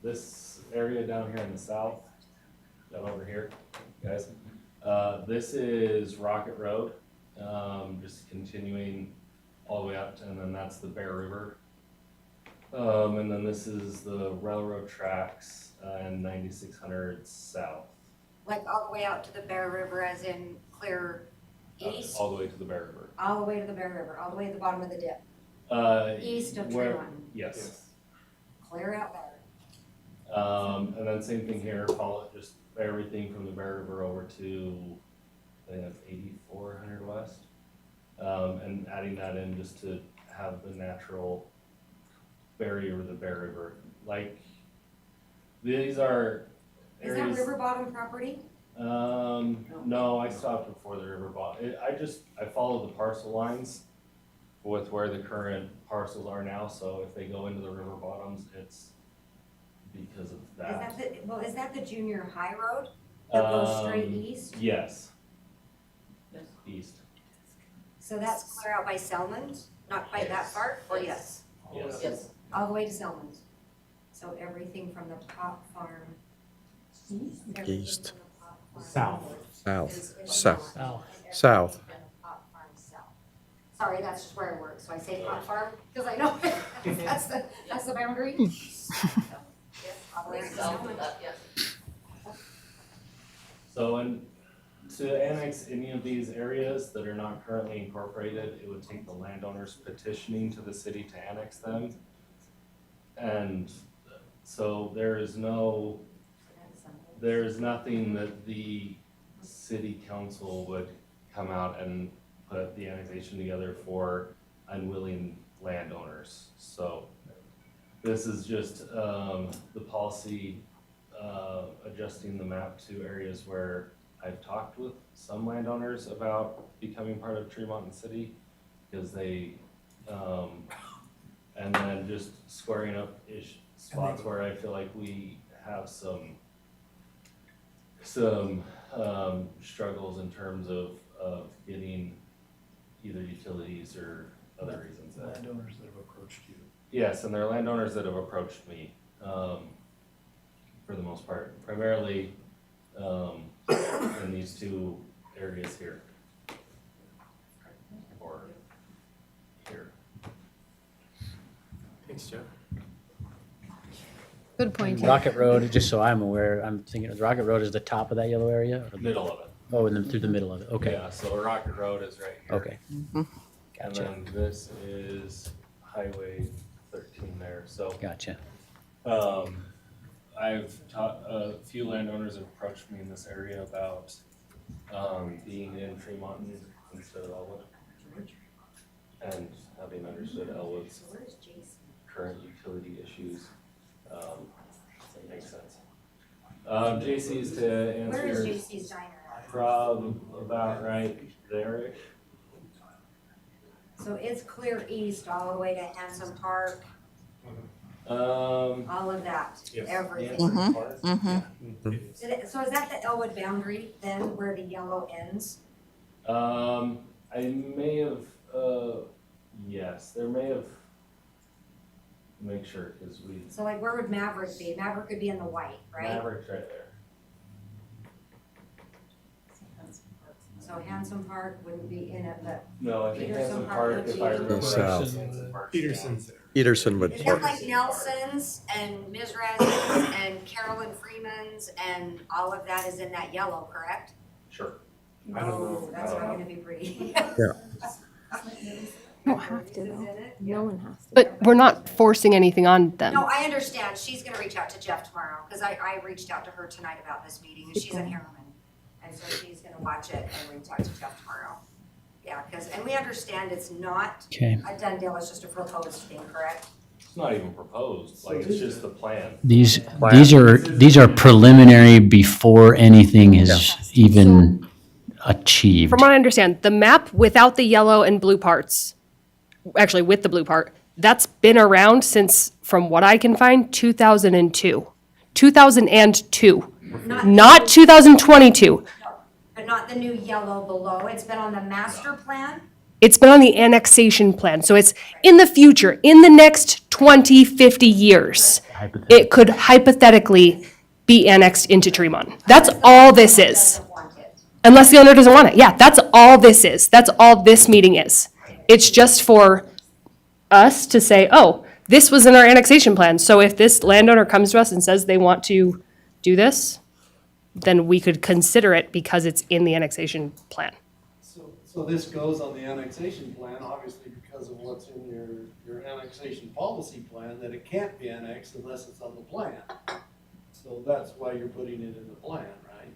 This area down here in the south, down over here, guys, this is Rocket Road, just continuing all the way up, and then that's the Bear River. And then this is the railroad tracks, and 9600 south, Like all the way out to the Bear River as in clear east? all the way to the Bear River. All the way to the Bear River, all the way to the bottom of the dip, east of where- Tremont, Yes. clear out there. And then same thing here, follow it, just everything from the Bear River over to, I think that's 8400 west. And adding that in just to have the natural barrier with the Bear River. Like, these are Is that areas. river bottom property? No, I stopped before the river bottom. I follow the parcel lines with where the current parcels are now, so if they go into the river bottoms, it's because of that. Is that the junior high road that goes straight east? Yes. East, So that's clear out by Selman's, not quite that far, or yes? yes. All the way to Selman's. So everything from the pot farm. everything East. from the pot farm South. is in the South. north, and South. everything from the pot farm south. Sorry, that's just where I work, so I say pot farm, because I know that's the boundary. Yes, all the way to Selman's. So, and to annex any of these areas that are not currently incorporated, it would take the landowners petitioning to the city to annex them. And so there is nothing that the city council would come out and put the annexation together for unwilling landowners. So this is just, the policy, adjusting the map to areas where I've talked with some landowners about becoming part of Tremont City, because they, and then just squaring up spots where I feel like we have some struggles in terms of getting either utilities or other reasons. Landowners that have approached you. Yes, and there are landowners that have approached me, for the most part, primarily, in these two areas here. Or here. Thanks, Jeff. Good point. Rocket Road, just so I'm aware, I'm thinking Rocket Road is the top of that yellow area? Or the- Middle of it. Oh, and then through the middle of it, okay, Yeah, so Rocket Road is right here. okay. And Gotcha, then this is Highway 13 there, so. gotcha. I've taught, a few landowners have approached me in this area about, being in Tremont instead of Elwood. And having understood Elwood's current utility issues, it makes sense. JC's to answer Where is your, JC's Diner at? about right there-ish. So it's clear east all the way to Hanson Park, Um, all of that, yes. everything. Hanson Park. So is that the Elwood boundary then, where the yellow ends? I may have, yes, there may have, make sure, because we, So like where would Maverick be? Maverick would be in the white, right? Maverick's right there. So Hanson Park wouldn't be in it, but No, I think Peterson Hanson Park Park, would if be- I remember. South. right, Hanson Park's Peterson's down. there. Peterson would. is that like Nelson's and Ms. Raz's and Carolyn Freeman's and all of that is in that yellow, correct? Sure. I don't Oh, know. that's not gonna be pretty. You don't have to, though. No one has to. But we're not forcing anything on them. No, I understand. She's gonna reach out to Jeff tomorrow, because I reached out to her tonight about this meeting, and she's in Harriman. And so she's gonna watch it and reach out to Jeff tomorrow. Yeah, and we understand it's not Okay. a done deal, it's just a proposed thing, correct? It's not even proposed, like, it's just the plan. These are preliminary before anything is even achieved. From what I understand, the map without the yellow and blue parts, actually with the blue part, that's been around since, from what I can find, 2002. 2002, not 2022. But not the new yellow below. It's been on the master plan. It's been on the annexation plan, so it's in the future, in the next 20, 50 years, it could hypothetically be annexed into Tremont. That's all this is. Unless the owner doesn't want it. Yeah, that's all this is. That's all this meeting is. It's just for us to say, oh, this was in our annexation plan, so if this landowner comes to us and says they want to do this, then we could consider it because it's in the annexation plan. So this goes on the annexation plan, obviously because of what's in your annexation policy plan, that it can't be annexed unless it's on the plan. So that's why you're putting it in the plan, right?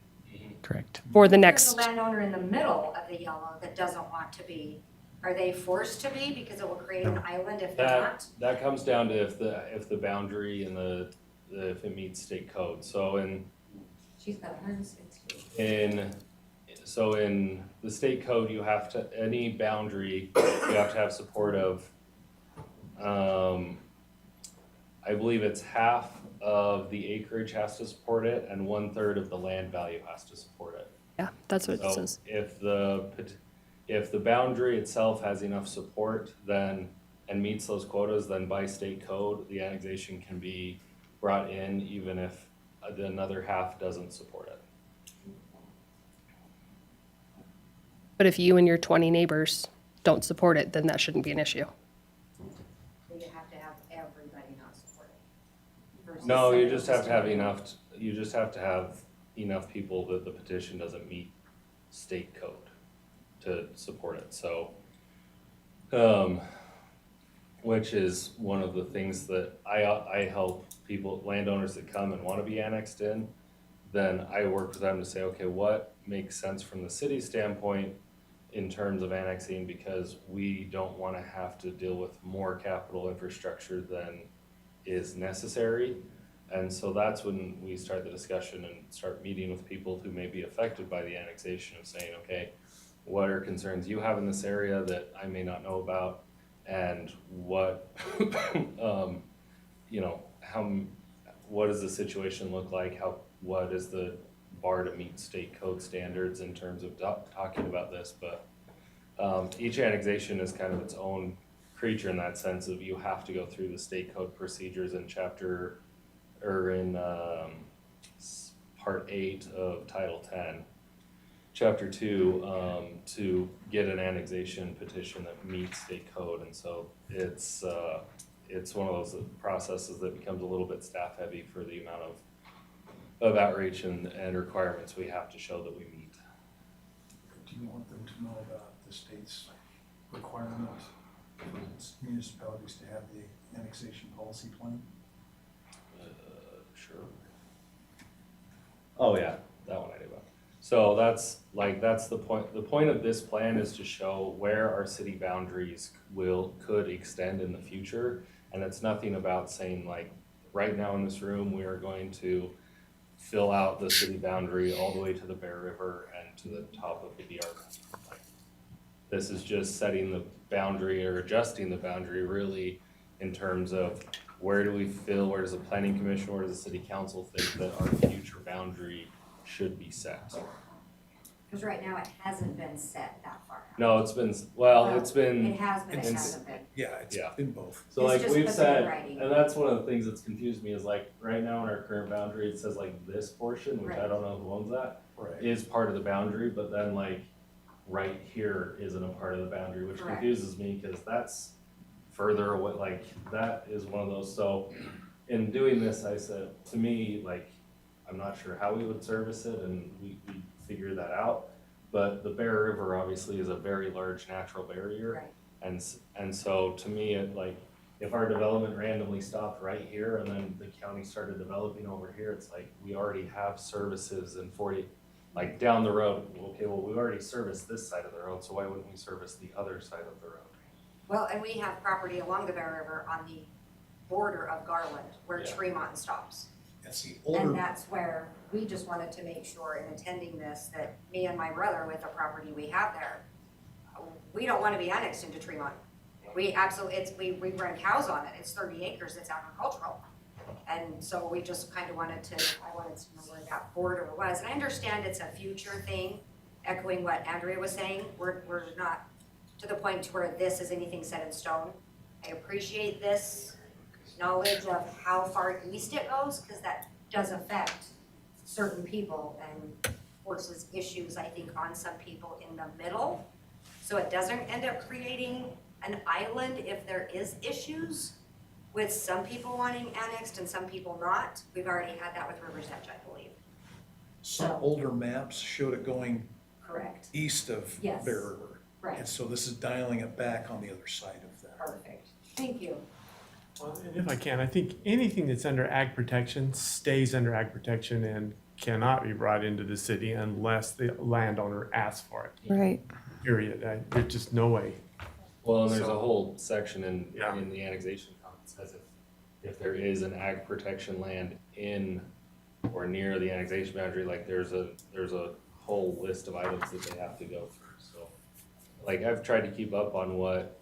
Correct. For the There's next, a landowner in the middle of the yellow that doesn't want to be. Are they forced to be because it will create an island if they're not? That comes down to if the boundary and if it meets state code. So She's got 160. in the state code, you have to, any boundary, you have to have support of, I believe it's half of the acreage has to support it and 1/3 of the land value has to support it. yeah, that's what it So says. if the boundary itself has enough support then, and meets those quotas, then by state code, the annexation can be brought in even if another half doesn't support it. But if you and your 20 neighbors don't support it, then that shouldn't be an issue. So you have to have everybody not support it. versus No, you 70%. just have to have enough, you just have to have enough people that the petition doesn't meet state code to support it, so. Which is one of the things that I help people, landowners that come and wanna be annexed in. Then I work with them to say, okay, what makes sense from the city standpoint in terms of annexing, because we don't wanna have to deal with more capital infrastructure than is necessary. And so that's when we start the discussion and start meeting with people who may be affected by the annexation of saying, okay, what are concerns you have in this area that I may not know about? And what, what does the situation look like? What is the bar to meet state code standards in terms of talking about this? But each annexation is kind of its own creature in that sense of you have to go through the state code procedures in part 8 of Title 10. Chapter 2, to get an annexation petition that meets state code, and so it's one of those processes that becomes a little bit staff heavy for the amount of outreach and requirements we have to show that we meet. Do you want them to know about the state's requirement for municipalities to have the annexation policy plan? Sure. Oh yeah, that one I knew about. So that's the point. The point of this plan is to show where our city boundaries could extend in the future. And it's nothing about saying like, right now in this room, we are going to fill out the city boundary all the way to the Bear River and to the top of the DR. This is just setting the boundary or adjusting the boundary really in terms of where do we feel, where does the planning commission, where does the city council think that our future boundary should be set? Because right now it hasn't been set that far. No, it's been, well, it's been. It has been, it hasn't been. Yeah, it's been both. So It's like just we've put in said, writing. and that's one of the things that's confused me is like, right now in our current boundary, it says like this portion, which I Right. don't know who owns that, Right. is part of the boundary, but then like right here isn't a part of the boundary, which Correct. confuses me, because that's further away, like, that is one of those, so in doing this, I said, to me, like, I'm not sure how we would service it, and we figure that out, but the Bear River obviously is a very large natural barrier. Right. And so to me, it like, if our development randomly stopped right here and then the county started developing over here, it's like, we already have services in 40, like down the road, okay, well, we already serviced this side of the road, so why wouldn't we service the other side of the road? Well, and we have property along the Bear River on the border of Garland, where Yeah. Tremont stops. That's the And older, that's where we just wanted to make sure in attending this, that me and my brother with the property we have there, we don't want to be annexed into Tremont. We absolutely, we run cows on it, it's 30 acres, it's agricultural. And so we just kind of wanted to, I wanted to know where that border was. And I understand it's a future thing, echoing what Andrea was saying, we're not to the point where this is anything set in stone. I appreciate this knowledge of how far east it goes, because that does affect certain people and forces issues, I think, on some people in the middle. So it doesn't end up creating an island if there is issues with some people wanting annexed and some people not. We've already had that with River's Edge, I believe. some older maps showed it going Correct. east of Yes. Bear River. Right. And so this is dialing it back on the other side of that. Perfect. Thank you. Well, and if I can, I think anything that's under ag protection stays under ag protection and cannot be brought into the city unless the landowner asks for it, Right. period. There's just no way. Well, and there's a So- whole section in the annexation code that says if there is an ag protection land in or near the annexation boundary, like there's a whole list of items that they have to go through, so. Like, I've tried to keep up on what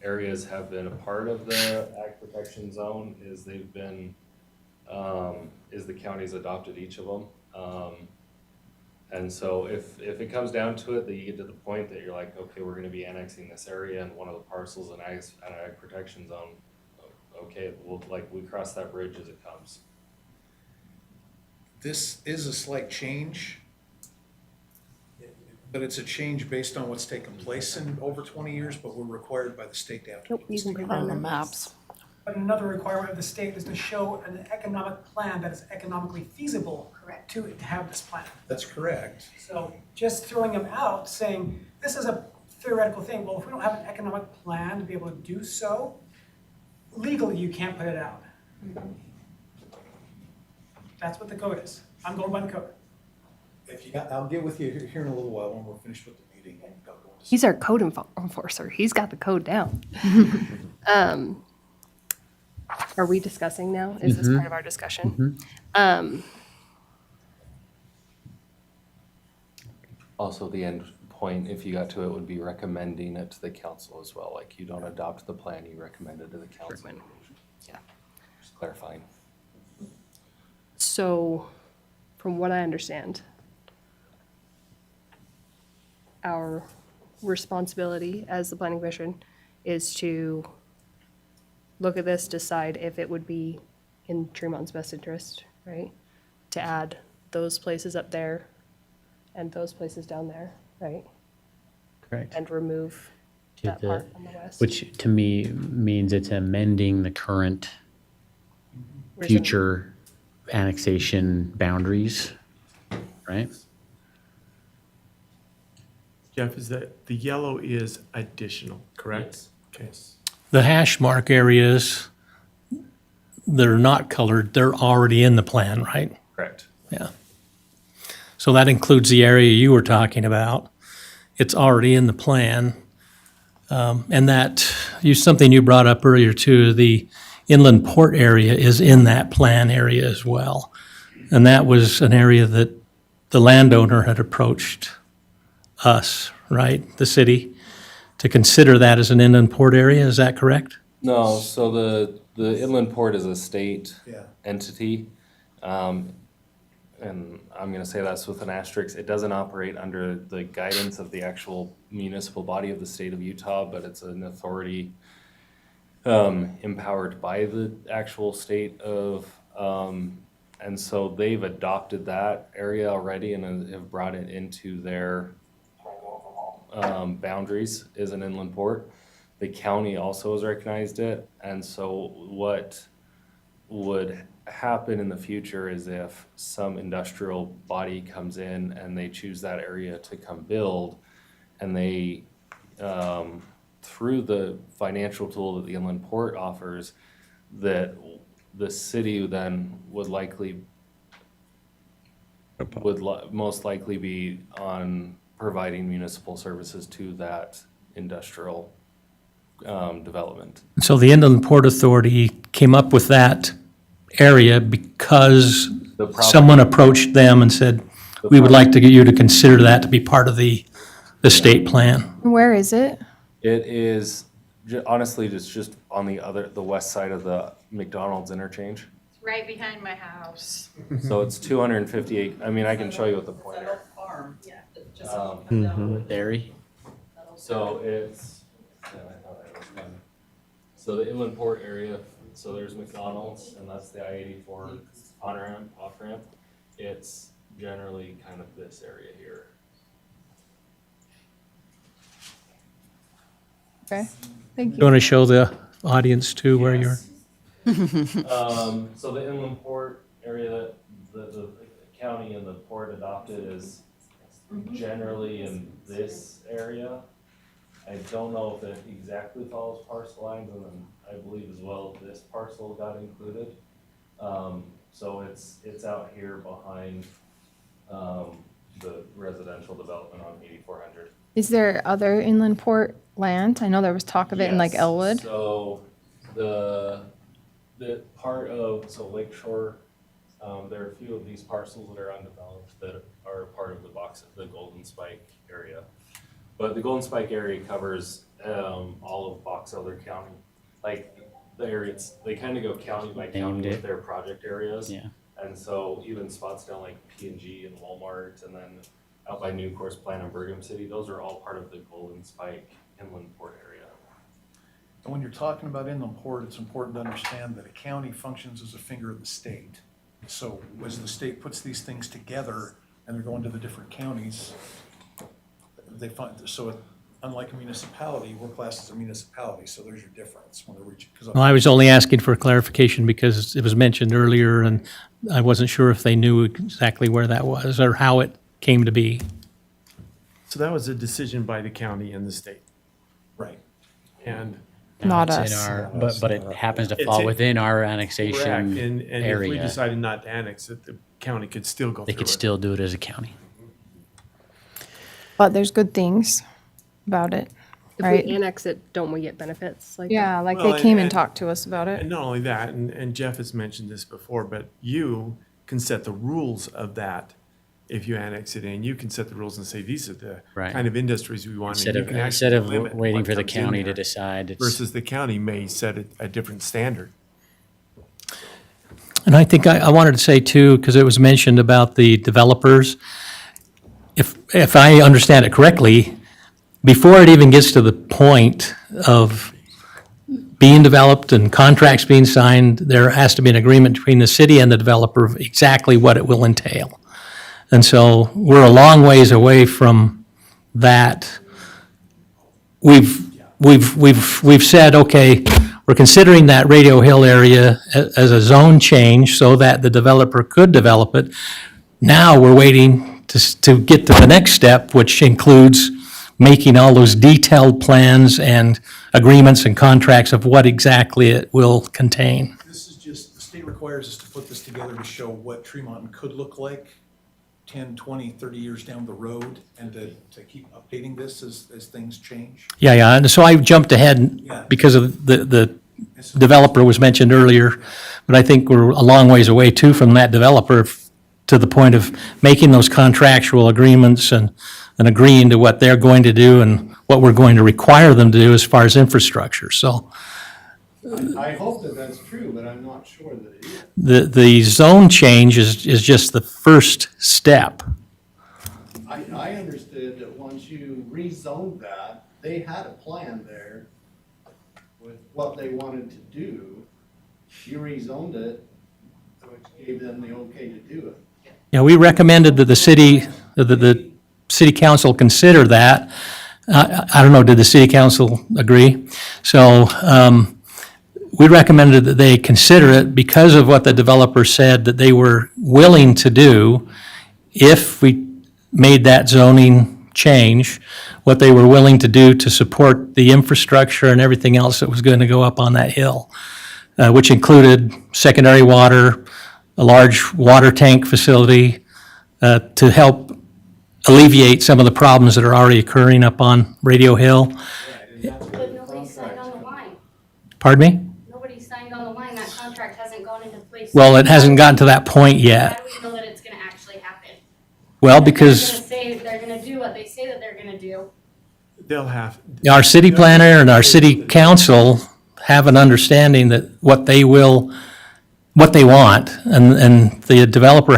areas have been a part of the ag protection zone, is they've been, is the county's adopted each of them. And so if it comes down to it, that you get to the point that you're like, okay, we're gonna be annexing this area and one of the parcels in ag protection zone, okay, we'll, like, we cross that bridge as it comes. This is a slight change, but it's a change based on what's taken place in over 20 years, but we're required by the state to have to. You can put it on the maps. But another requirement of the state is to show an economic plan that is economically feasible. Correct. To have this plan. That's correct. So just throwing them out, saying, this is a theoretical thing, well, if we don't have an economic plan to be able to do so, legally, you can't put it out. That's what the code is. I'm going by the code. If you got, I'll get with you here in a little while when we're finished with the meeting. And I'll go into He's our code enforcer. He's got the code down. Are we discussing now? Is this part of our discussion? Also, the end point, if you got to it, would be recommending it to the council as well, like you don't adopt the plan, you recommend it to the council. Yeah. Just clarifying. So, from what I understand, our responsibility as the planning commission is to look at this, decide if it would be in Tremont's best interest, right? To add those places up there and those places down there, right? Correct. And remove To that the- part on the west. Which to me means it's amending the current future annexation boundaries, right? Jeff, is that the yellow is additional, correct? Okay. The hash mark areas, they're not colored, they're already in the plan, right? Correct. Yeah. So that includes the area you were talking about. It's already in the plan. And that, something you brought up earlier too, the inland port area is in that plan area as well. And that was an area that the landowner had approached us, right, the city, to consider that as an inland port area, is that correct? No, so the inland port is a state Yeah. entity. And I'm gonna say that's with an asterisk. It doesn't operate under the guidance of the actual municipal body of the state of Utah, but it's an authority empowered by the actual state of, and so they've adopted that area already and have brought it into their boundaries is an inland port. The county also has recognized it, and so what would happen in the future is if some industrial body comes in and they choose that area to come build, and they, through the financial tool that the inland port offers, that the city then would most likely be on providing municipal services to that industrial development. So the Inland Port Authority came up with that area because The property- someone approached them and said, we would like to get you to consider that to be part of the state plan. Where is it? It is honestly just on the west side of the McDonald's interchange. It's right behind my house. So it's 258, I mean, I can show you what the pointer. Farm, yeah. Dairy. So it's, so the inland port area, so there's McDonald's, and that's the I-84 on-ramp, off-ramp. It's generally kind of this area here. Okay, thank You you. want to show the audience too where you're? So the inland port area that the county and the port adopted is generally in this area. I don't know if it exactly follows parcel lines, and then I believe as well this parcel got included. So it's out here behind the residential development on 8400. Is there other inland port land? I know there was talk of it in like Yes. Elwood. So the part of, so Lake Shore, there are a few of these parcels that are undeveloped that are part of the Golden Spike area. But the Golden Spike area covers all of Box Elder County. Like the areas, they kind of go county by county Named with it. their project areas. Yeah. And so even spots down like P&G and Walmart, and then out by New Course Plan and Brigham City, those are all part of the Golden Spike inland port area. And when you're talking about inland port, it's important to understand that a county functions as a finger of the state. So as the state puts these things together and they're going to the different counties, they find, so unlike a municipality, we're classed as a municipality, so there's your difference when they're reaching. Well, I was only asking for clarification because it was mentioned earlier and I wasn't sure if they knew exactly where that was or how it came to be. So that was a decision by the county and the state. Right. And Not It's in us. our- But it happens to It's fall in- within our correct, annexation and if we area. decided not to annex it, the county could still go They through could it. still do it as a county. But there's good things about it, If right? we annex it, don't we get benefits like that? Yeah, like Well, they came and and- talked to us about it. And not only that, and Jeff has mentioned this before, but you can set the rules of that if you annex it in. You can set the rules and say, these are the Right. kind of industries we want. and Instead you of, can instead actually of limit waiting what for the comes in county to there. decide, it's. Versus the county may set a different standard. And I think I wanted to say too, because it was mentioned about the developers. If I understand it correctly, before it even gets to the point of being developed and contracts being signed, there has to be an agreement between the city and the developer of exactly what it will entail. And so we're a long ways away from that. We've said, okay, we're considering that Radio Hill area as a zone change so that the developer could develop it. Now we're waiting to get to the next step, which includes making all those detailed plans and agreements and contracts of what exactly it will contain. This is just, the state requires us to put this together to show what Tremont could look like 10, 20, 30 years down the road, and to keep updating this as things change. Yeah, and so I jumped ahead Yeah. because of the developer was mentioned earlier, but I think we're a long ways away too from that developer to the point of making those contractual agreements and agreeing to what they're going to do and what we're going to require them to do as far as infrastructure. So I hope that that's true, but I'm not sure that it is. the zone change is just the first step. I understood that once you rezoned that, they had a plan there with what they wanted to do. You rezoned it, which gave them the okay to do it. Yeah, we recommended that the city council consider that. I don't know, did the city council agree? So we recommended that they consider it because of what the developer said that they were willing to do if we made that zoning change, what they were willing to do to support the infrastructure and everything else that was going to go up on that hill, which included secondary water, a large water tank facility, to help alleviate some of the problems that are already occurring up on Radio Hill. But nobody signed on the line. Pardon me? Nobody signed on the line. That contract hasn't gone into place. Well, it hasn't gotten to that point How yet. do we know that it's gonna actually happen? Well, If they're because gonna say they're gonna do what they say that they're gonna do. They'll have, our city planner and our city council have an understanding that what they want, and the developer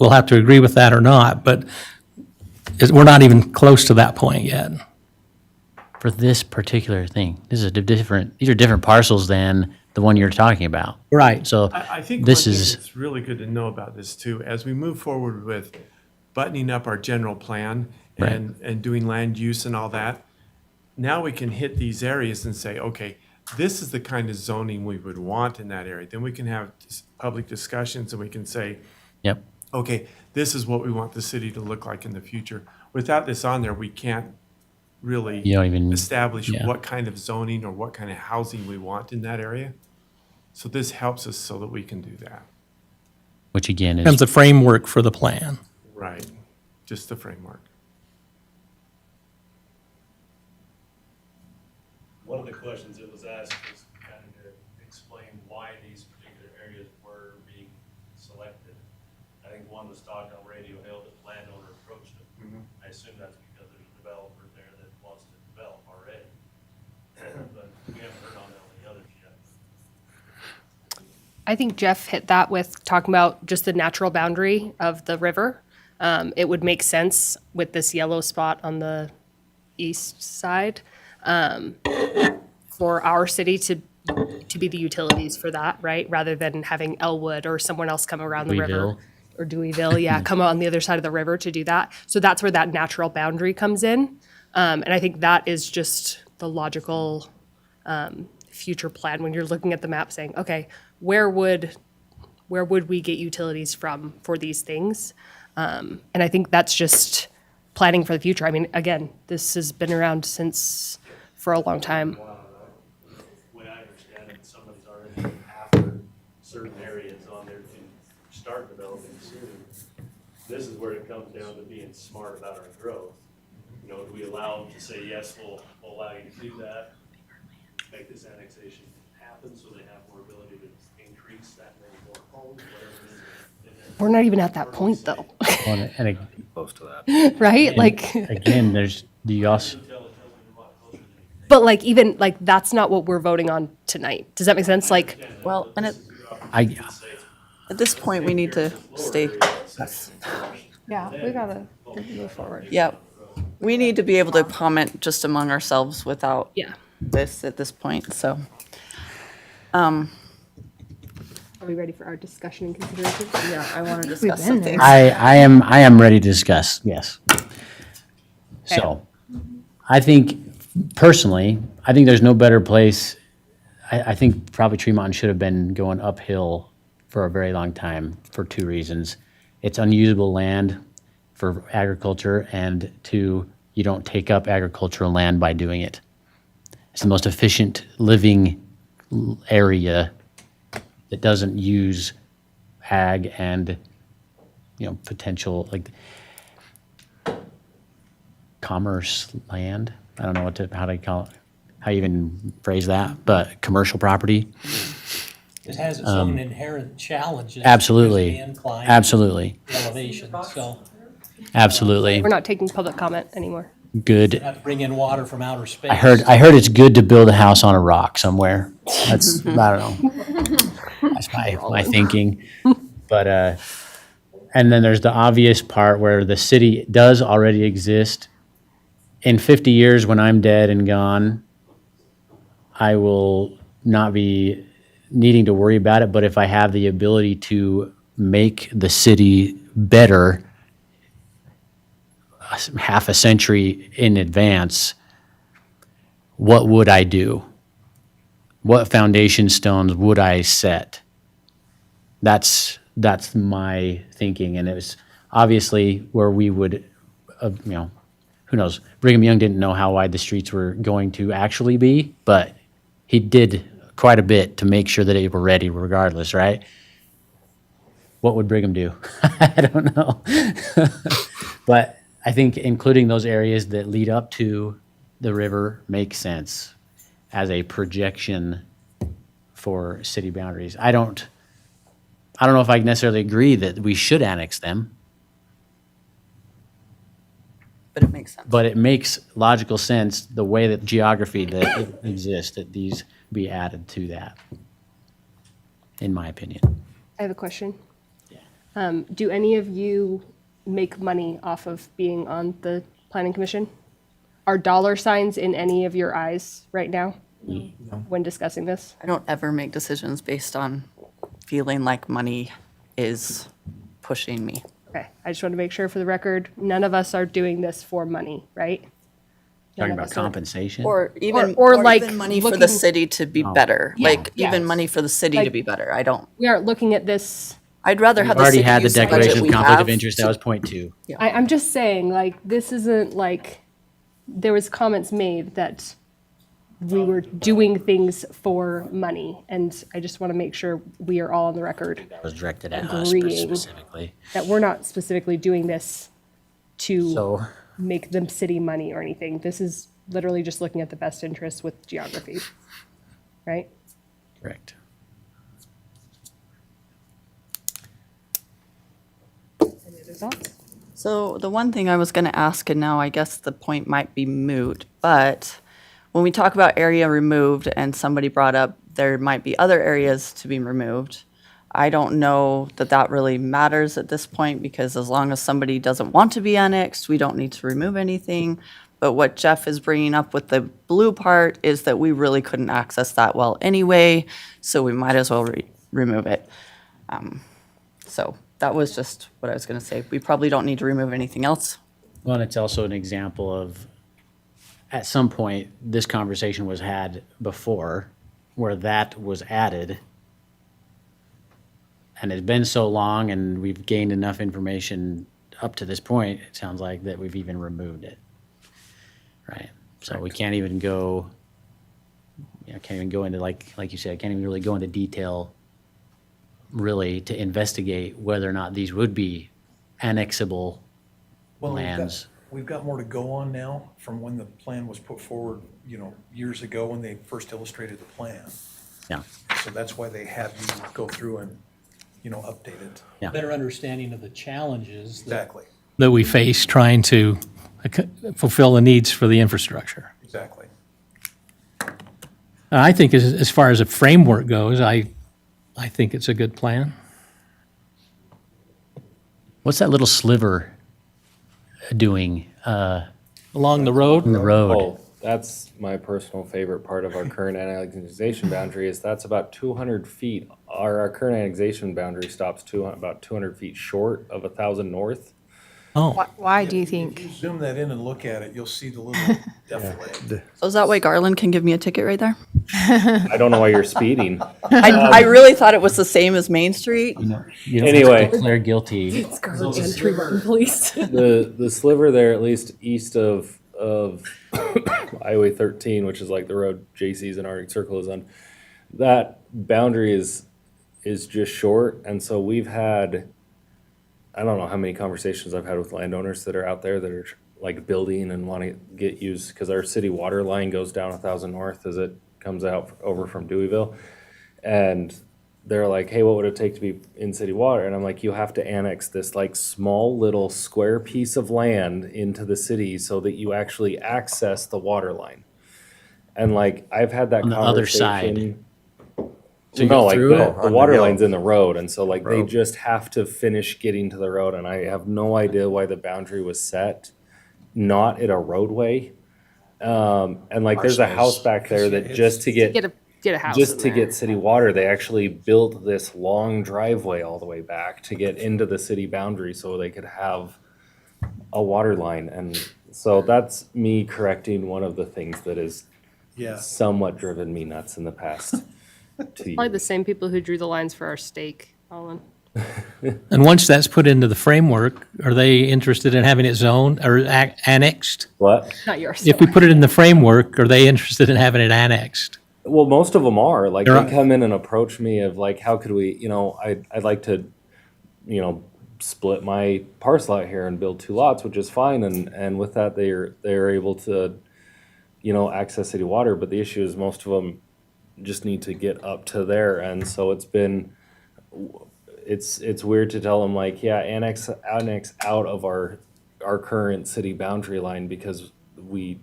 will have to agree with that or not, but we're not even close to that point yet. For this particular thing, these are different parcels than the one you're talking about. Right. So I think one this thing is, that's really good to know about this too, as we move forward with buttoning up our general plan Right. and doing land use and all that, now we can hit these areas and say, okay, this is the kind of zoning we would want in that area. Then we can have public discussions and we can say, yep, okay, this is what we want the city to look like in the future. Without this on there, we can't really You don't even- establish yeah. what kind of zoning or what kind of housing we want in that area. So this helps us so that we can do that. which again Becomes is, a framework for the plan. Right, just the framework. One of the questions that was asked was kind of to explain why these particular areas were being selected. I think one was talked on Radio Hill that the landowner approached them. I assume that's because there's a developer there that wants to develop already. But we haven't heard on any others yet. I think Jeff hit that with talking about just the natural boundary of the river. It would make sense with this yellow spot on the east side, for our city to be the utilities for that, right? Rather than having Elwood or someone else come around the river. Deweyville. Or Deweyville, yeah, come on the other side of the river to do that. So that's where that natural boundary comes in. And I think that is just the logical future plan when you're looking at the map saying, okay, where would we get utilities from for these things? And I think that's just planning for the future. I mean, again, this has been around for a long time. The way I understand it, somebody's already after certain areas on there to start developing soon. This is where it comes down to being smart about our growth. You know, do we allow them to say, yes, we'll allow you to do that, make this annexation happen so they have more ability to increase that many more homes, whatever it is. We're not even at that point though, and Close to that. right? Like, again, you also, but like even like that's not what we're voting on tonight. Does that make sense? Like, Well, and I, at this point, we need to stay, Yeah, we gotta move forward. yeah. We need to be able to comment just among ourselves without yeah. this at this point, so. Are we ready for our discussion and consideration? Yeah, I want to We've discuss been some things. I am ready to discuss, yes. So, I think, personally, I think there's no better place. I think probably Tremont should have been going uphill for a very long time for two reasons. It's unusable land for agriculture, and two, you don't take up agricultural land by doing it. It's the most efficient living area that doesn't use ag and, potential, like, commerce land. I don't know how you even phrase that, but commercial property. It has its own inherent challenges. Absolutely. The incline, Absolutely. the elevation, so Absolutely. We're not taking public comment anymore. Good. you have to bring in water from outer space. I heard it's good to build a house on a rock somewhere. That's, I don't know. That's my thinking. But, and then there's the obvious part where the city does already exist. In 50 years, when I'm dead and gone, I will not be needing to worry about it. But if I have the ability to make the city better half a century in advance, what would I do? What foundation stones would I set? That's my thinking, and it was obviously where we would, who knows? Brigham Young didn't know how wide the streets were going to actually be, but he did quite a bit to make sure that they were ready regardless, right? What would Brigham do? I don't know. But I think including those areas that lead up to the river makes sense as a projection for city boundaries. I don't know if I necessarily agree that we should annex them, But it makes sense. but it makes logical sense the way that geography that it exists, that these be added to that, in my opinion. I have a question. Do any of you make money off of being on the planning commission? Are dollar signs in any of your eyes right now when discussing this? I don't ever make decisions based on feeling like money is pushing me. Okay, I just want to make sure for the record, none of us are doing this for money, right? None Talking of about us are- compensation? Or even, or or like even money for the looking- city to be Oh. better, Yeah, like even yes. money for the city to Like- be better. I don't, We aren't looking at this. I'd rather We've have the already city had the use the budget declaration of we conflict of have. interest, that was point two. I'm just saying, like, this isn't like, there was comments made that we were doing things for money, and I just want to make sure we are all on the record That was directed at us agreeing specifically. that we're not specifically doing this to So, make them city money or anything. This is literally just looking at the best interests with geography, right? correct. Any other thoughts? So the one thing I was gonna ask, and now I guess the point might be moot, but when we talk about area removed and somebody brought up there might be other areas to be removed, I don't know that that really matters at this point, because as long as somebody doesn't want to be annexed, we don't need to remove anything. But what Jeff is bringing up with the blue part is that we really couldn't access that well anyway, so we might as well remove it. So that was just what I was gonna say. We probably don't need to remove anything else. Well, and it's also an example of, at some point, this conversation was had before, where that was added. And it's been so long, and we've gained enough information up to this point, it sounds like, that we've even removed it. Right? So we can't even go, can't even go into, like you said, can't even really go into detail, really, to investigate whether or not these would be annexable Well, lands. we've got more to go on now from when the plan was put forward, years ago when they first illustrated the plan. Yeah. So that's why they had you go through and, update it. Yeah. Better understanding of the challenges Exactly, that we face trying to fulfill the needs for the infrastructure. exactly. I think as far as a framework goes, I think it's a good plan. What's that little sliver doing Along the road? on the road? Oh, that's my personal favorite part of our current annexation boundary, is that's about 200 feet. Our current annexation boundary stops about 200 feet short of 1,000 north. Oh, Why do you If you think? zoom that in and look at it, you'll see the little defilade. So is that why Garland can give me a ticket right there? I don't know why you're speeding. I really thought it was the same as Main Street. You don't have to Anyway. declare guilty. Police. The sliver there, at least east of Highway 13, which is like the road JC's and Arctic Circle is on, that boundary is just short. And so we've had, I don't know how many conversations I've had with landowners that are out there that are like building and want to get used, because our city water line goes down 1,000 north as it comes out over from Deweyville. And they're like, hey, what would it take to be in city water? And I'm like, you have to annex this like small little square piece of land into the city so that you actually access the water line. And like, I've had that On the other side. conversation. So you No, go like through it? the On the water hill. line's in the road, and so like they Road. just have to finish getting to the road, and I have no idea why the boundary was set not at a roadway. And like there's a house back there that just to get Get a house just in to there. get city water, they actually built this long driveway all the way back to get into the city boundary so they could have a water line. And so that's me correcting one of the things that is Yeah. somewhat driven me nuts in the past 2 Probably the years. same people who drew the lines for our steak, Colin. And once that's put into the framework, are they interested in having it zoned or annexed? What? Not yours. If we put it in the framework, are they interested in having it annexed? Well, most of them are, like, They're- they come in and approach me of like, how could we, I'd like to, split my parcel out here and build 2 lots, which is fine, and with that, they're able to, access city water, but the issue is most of them just need to get up to there, and so it's weird to tell them like, yeah, annex out of our current city boundary line, because we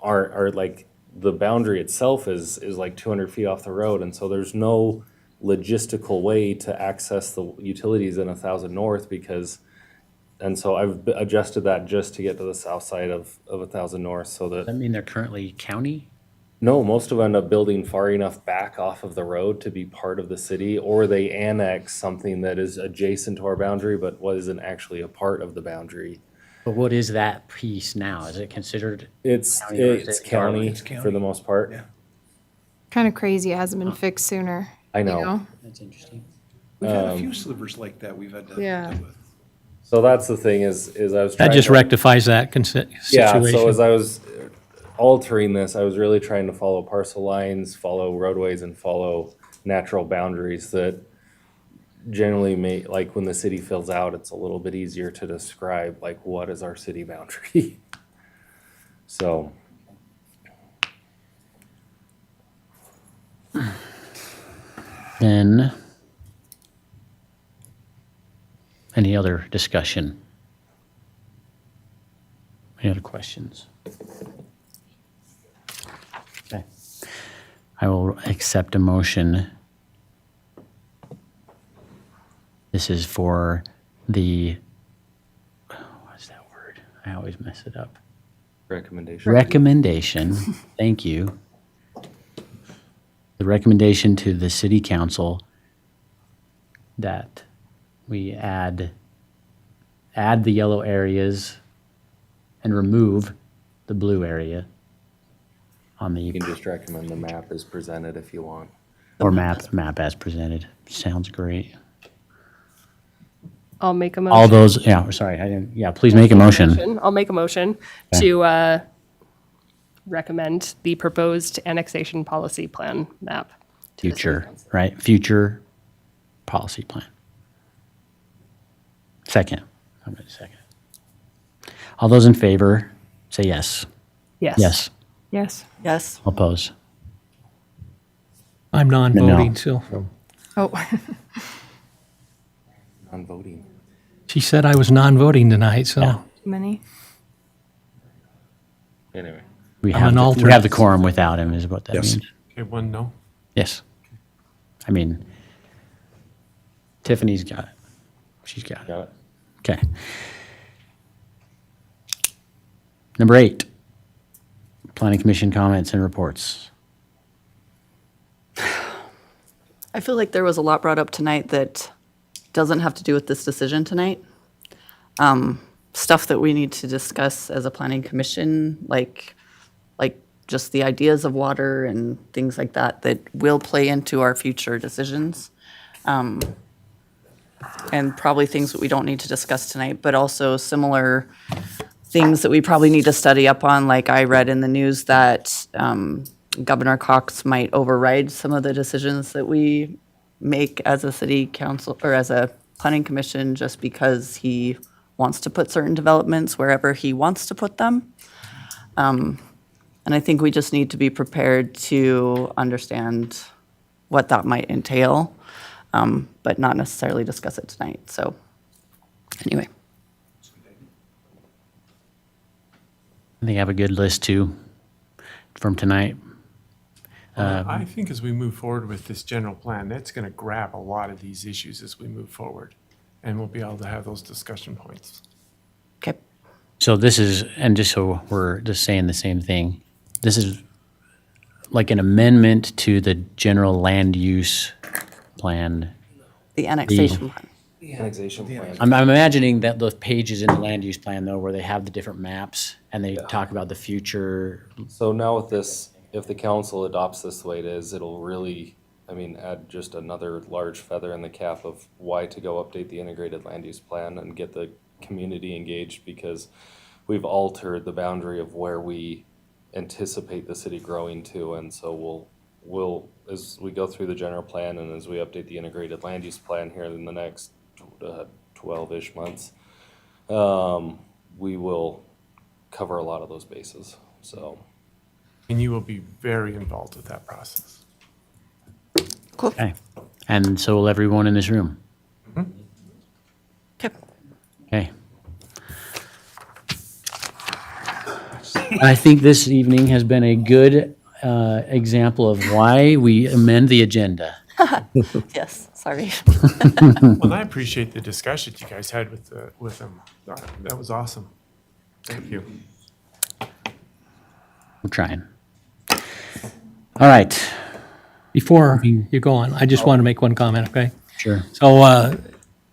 are like, the boundary itself is like 200 feet off the road, and so there's no logistical way to access the utilities in 1,000 North and so I've adjusted that just to get to the south side of 1,000 North, so Does that that, mean they're currently county? no, most of them end up building far enough back off of the road to be part of the city, or they annex something that is adjacent to our boundary but wasn't actually a part of the boundary. But what is that piece now? Is it considered? It's County or is it's it county It's county. for the most part. Kind of crazy it hasn't been fixed sooner. I you know. That's interesting. We've had a few slivers like that we've had to Yeah. deal with. So that's the thing is I was trying That just to, rectifies that yeah. So as situation. I was altering this, I was really trying to follow parcel lines, follow roadways, and follow natural boundaries that generally make, like when the city fills out, it's a little bit easier to describe like what is our city boundary. So. Then, any other discussion? Any other questions? Okay. I will accept a motion. This is for the, what's that word? I always mess it up. Recommendation. Recommendation, thank you. The recommendation to the city council that we add the yellow areas and remove the blue area on You the, can just recommend the map as presented if you want. or map as presented. Sounds great. I'll make a motion. All those, yeah, sorry, I didn't, yeah, please make a motion. I'll make a motion Okay. to recommend the proposed annexation policy plan map. to the city Future, council. right? Future policy plan. Second. I'm going to second. All those in favor, say yes. Yes. Yes. Yes. Yes. Oppose. I'm non-voting, so Oh, Non-voting. she said I was non-voting tonight, so. Yeah. many. Anyway. We I'm have, an we have alternate. the quorum without him, is what that Yes. means. Okay, 1 no. Yes. I mean, Tiffany's got it. She's got it. Got it? Okay. Number 8, Planning Commission comments and reports. I feel like there was a lot brought up tonight that doesn't have to do with this decision tonight. Stuff that we need to discuss as a planning commission, like just the ideas of water and things like that, that will play into our future decisions. And probably things that we don't need to discuss tonight, but also similar things that we probably need to study up on. Like I read in the news that Governor Cox might override some of the decisions that we make as a city council or as a planning commission just because he wants to put certain developments wherever he wants to put them. And I think we just need to be prepared to understand what that might entail, but not necessarily discuss it tonight. So anyway. I think I have a good list too from tonight. I think as we move forward with this general plan, that's going to grab a lot of these issues as we move forward. And we'll be able to have those discussion points. Okay. So this is, and just so we're just saying the same thing, this is like an amendment to the general land use plan. The annexation plan. The annexation plan. I'm imagining that those pages in the land use plan though, where they have the different maps and they talk about the future. So now with this, if the council adopts this the way it is, it'll really, I mean, add just another large feather in the cap of why to go update the integrated land use plan and get the community engaged, because we've altered the boundary of where we anticipate the city growing to, and so we'll, as we go through the general plan and as we update the integrated land use plan here in the next 12-ish months, we will cover a lot of those bases, so. And you will be very involved with that process. Okay. And so will everyone in this room. Okay. Okay. I think this evening has been a good example of why we amend the agenda. Yes, sorry. Well, and I appreciate the discussion you guys had with them. That was awesome. Thank you. We're trying. All right. Before you go on, I just want to make one comment, okay? Sure. So,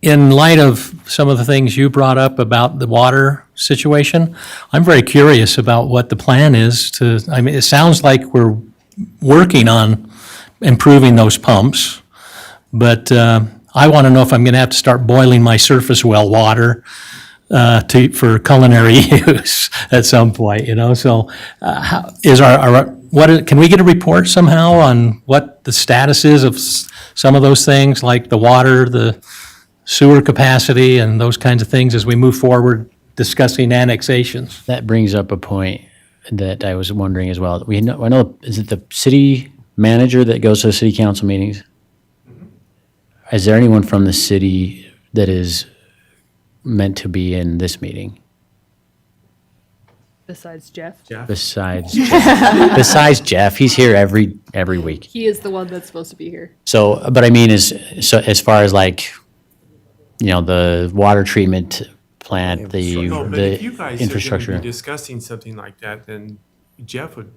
in light of some of the things you brought up about the water situation, I'm very curious about what the plan is to, I mean, it sounds like we're working on improving those pumps, but I want to know if I'm going to have to start boiling my surface well water for culinary use at some point, you know? So how is can we get a report somehow on what the status is of some of those things, like the water, the sewer capacity, and those kinds of things as we move forward discussing annexations? That brings up a point that I was wondering as well. I know, is it the city manager that goes to the city council meetings? Is there anyone from the city that is meant to be in this meeting? Besides Jeff? Besides Jeff, he's here every week. He is the one that's supposed to be here. So, but I mean, as far as like, you know, the water treatment plant, No, but if you the guys are going infrastructure. to be discussing something like that, then Jeff would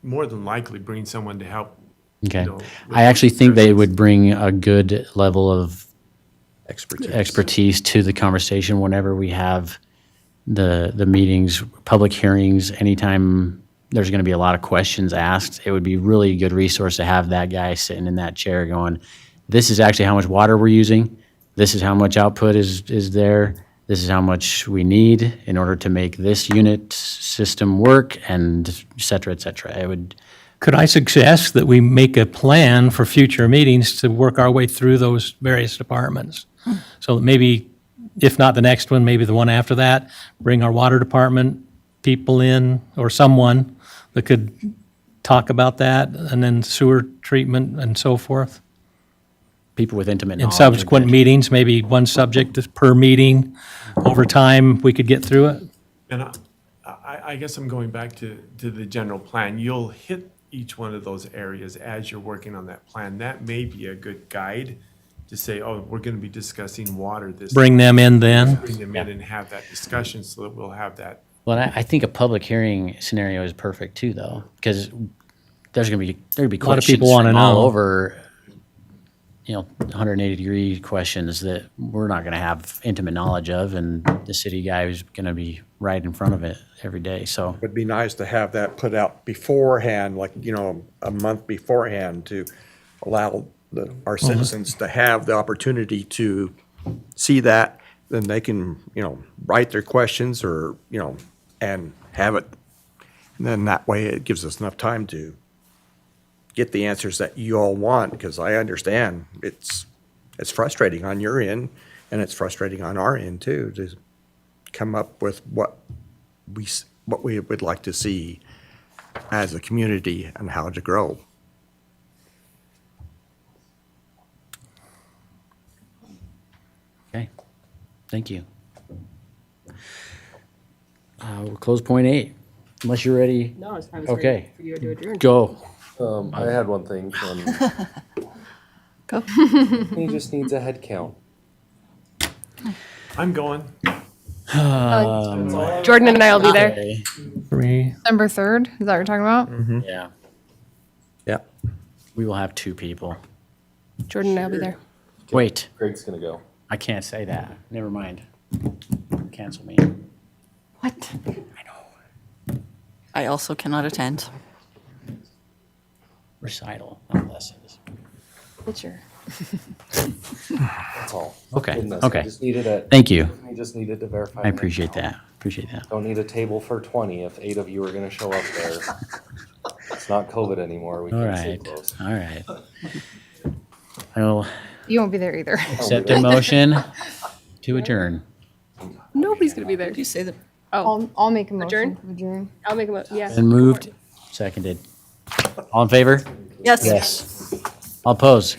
more than likely bring someone to help. Okay. you know, with I actually those think they discussions. would bring a good level of Expertise. expertise to the conversation whenever we have the meetings, public hearings, anytime there's going to be a lot of questions asked. It would be really a good resource to have that guy sitting in that chair going, this is actually how much water we're using. This is how much output is there. This is how much we need in order to make this unit system work, and et cetera, et cetera. It would, Could I suggest that we make a plan for future meetings to work our way through those various departments? So that maybe, if not the next one, maybe the one after that, bring our water department people in, or someone that could talk about that, and then sewer treatment and so forth. people with intimate In knowledge. subsequent meetings, maybe one subject per meeting. Over time, we could get through it. And I guess I'm going back to the general plan. You'll hit each one of those areas as you're working on that plan. That may be a good guide to say, oh, we're going to be discussing water this. Bring them in then. Bring them in and have that discussion so that we'll have that. Well, I think a public hearing scenario is perfect too, though, because there'd be A lot of questions people wanna from all know. over, 180-degree questions that we're not going to have intimate knowledge of, and the city guy is going to be right in front of it every day. So Would be nice to have that put out beforehand, like, a month beforehand, to allow our citizens to have the opportunity to see that. Then they can, write their questions or, and have it. And then that way it gives us enough time to get the answers that you all want, because I understand it's frustrating on your end, and it's frustrating on our end too, to come up with what we would like to see as a community and how to grow. Okay, thank you. We'll close point 8, unless you're ready. No, I was ready Okay. for you to adjourn. Go. I had one thing. Go. He just needs a head count. I'm going. Jordan and I will be there. Okay. 3. December 3rd, is that what you're talking about? Yeah, Yeah. we will have 2 people. Jordan and I will be there. Wait, Greg's gonna go. I can't say that. Never mind. Cancel me. What? I know. I also cannot attend. recital of lessons. Sure. That's all. Okay, Goodness, okay. I just needed it. Thank you. I just needed to verify. I appreciate that. Appreciate that. Don't need a table for 20 if 8 of you are gonna show up there. It's not COVID anymore. We All can't stay right, close. all right. I'll You won't be there either. accept a motion to adjourn. Nobody's gonna be there. Did you say the? I'll make a motion. Adjourn? to adjourn. I'll make a, yeah. Been moved, seconded. All in favor? Yes. Yes. All opposed?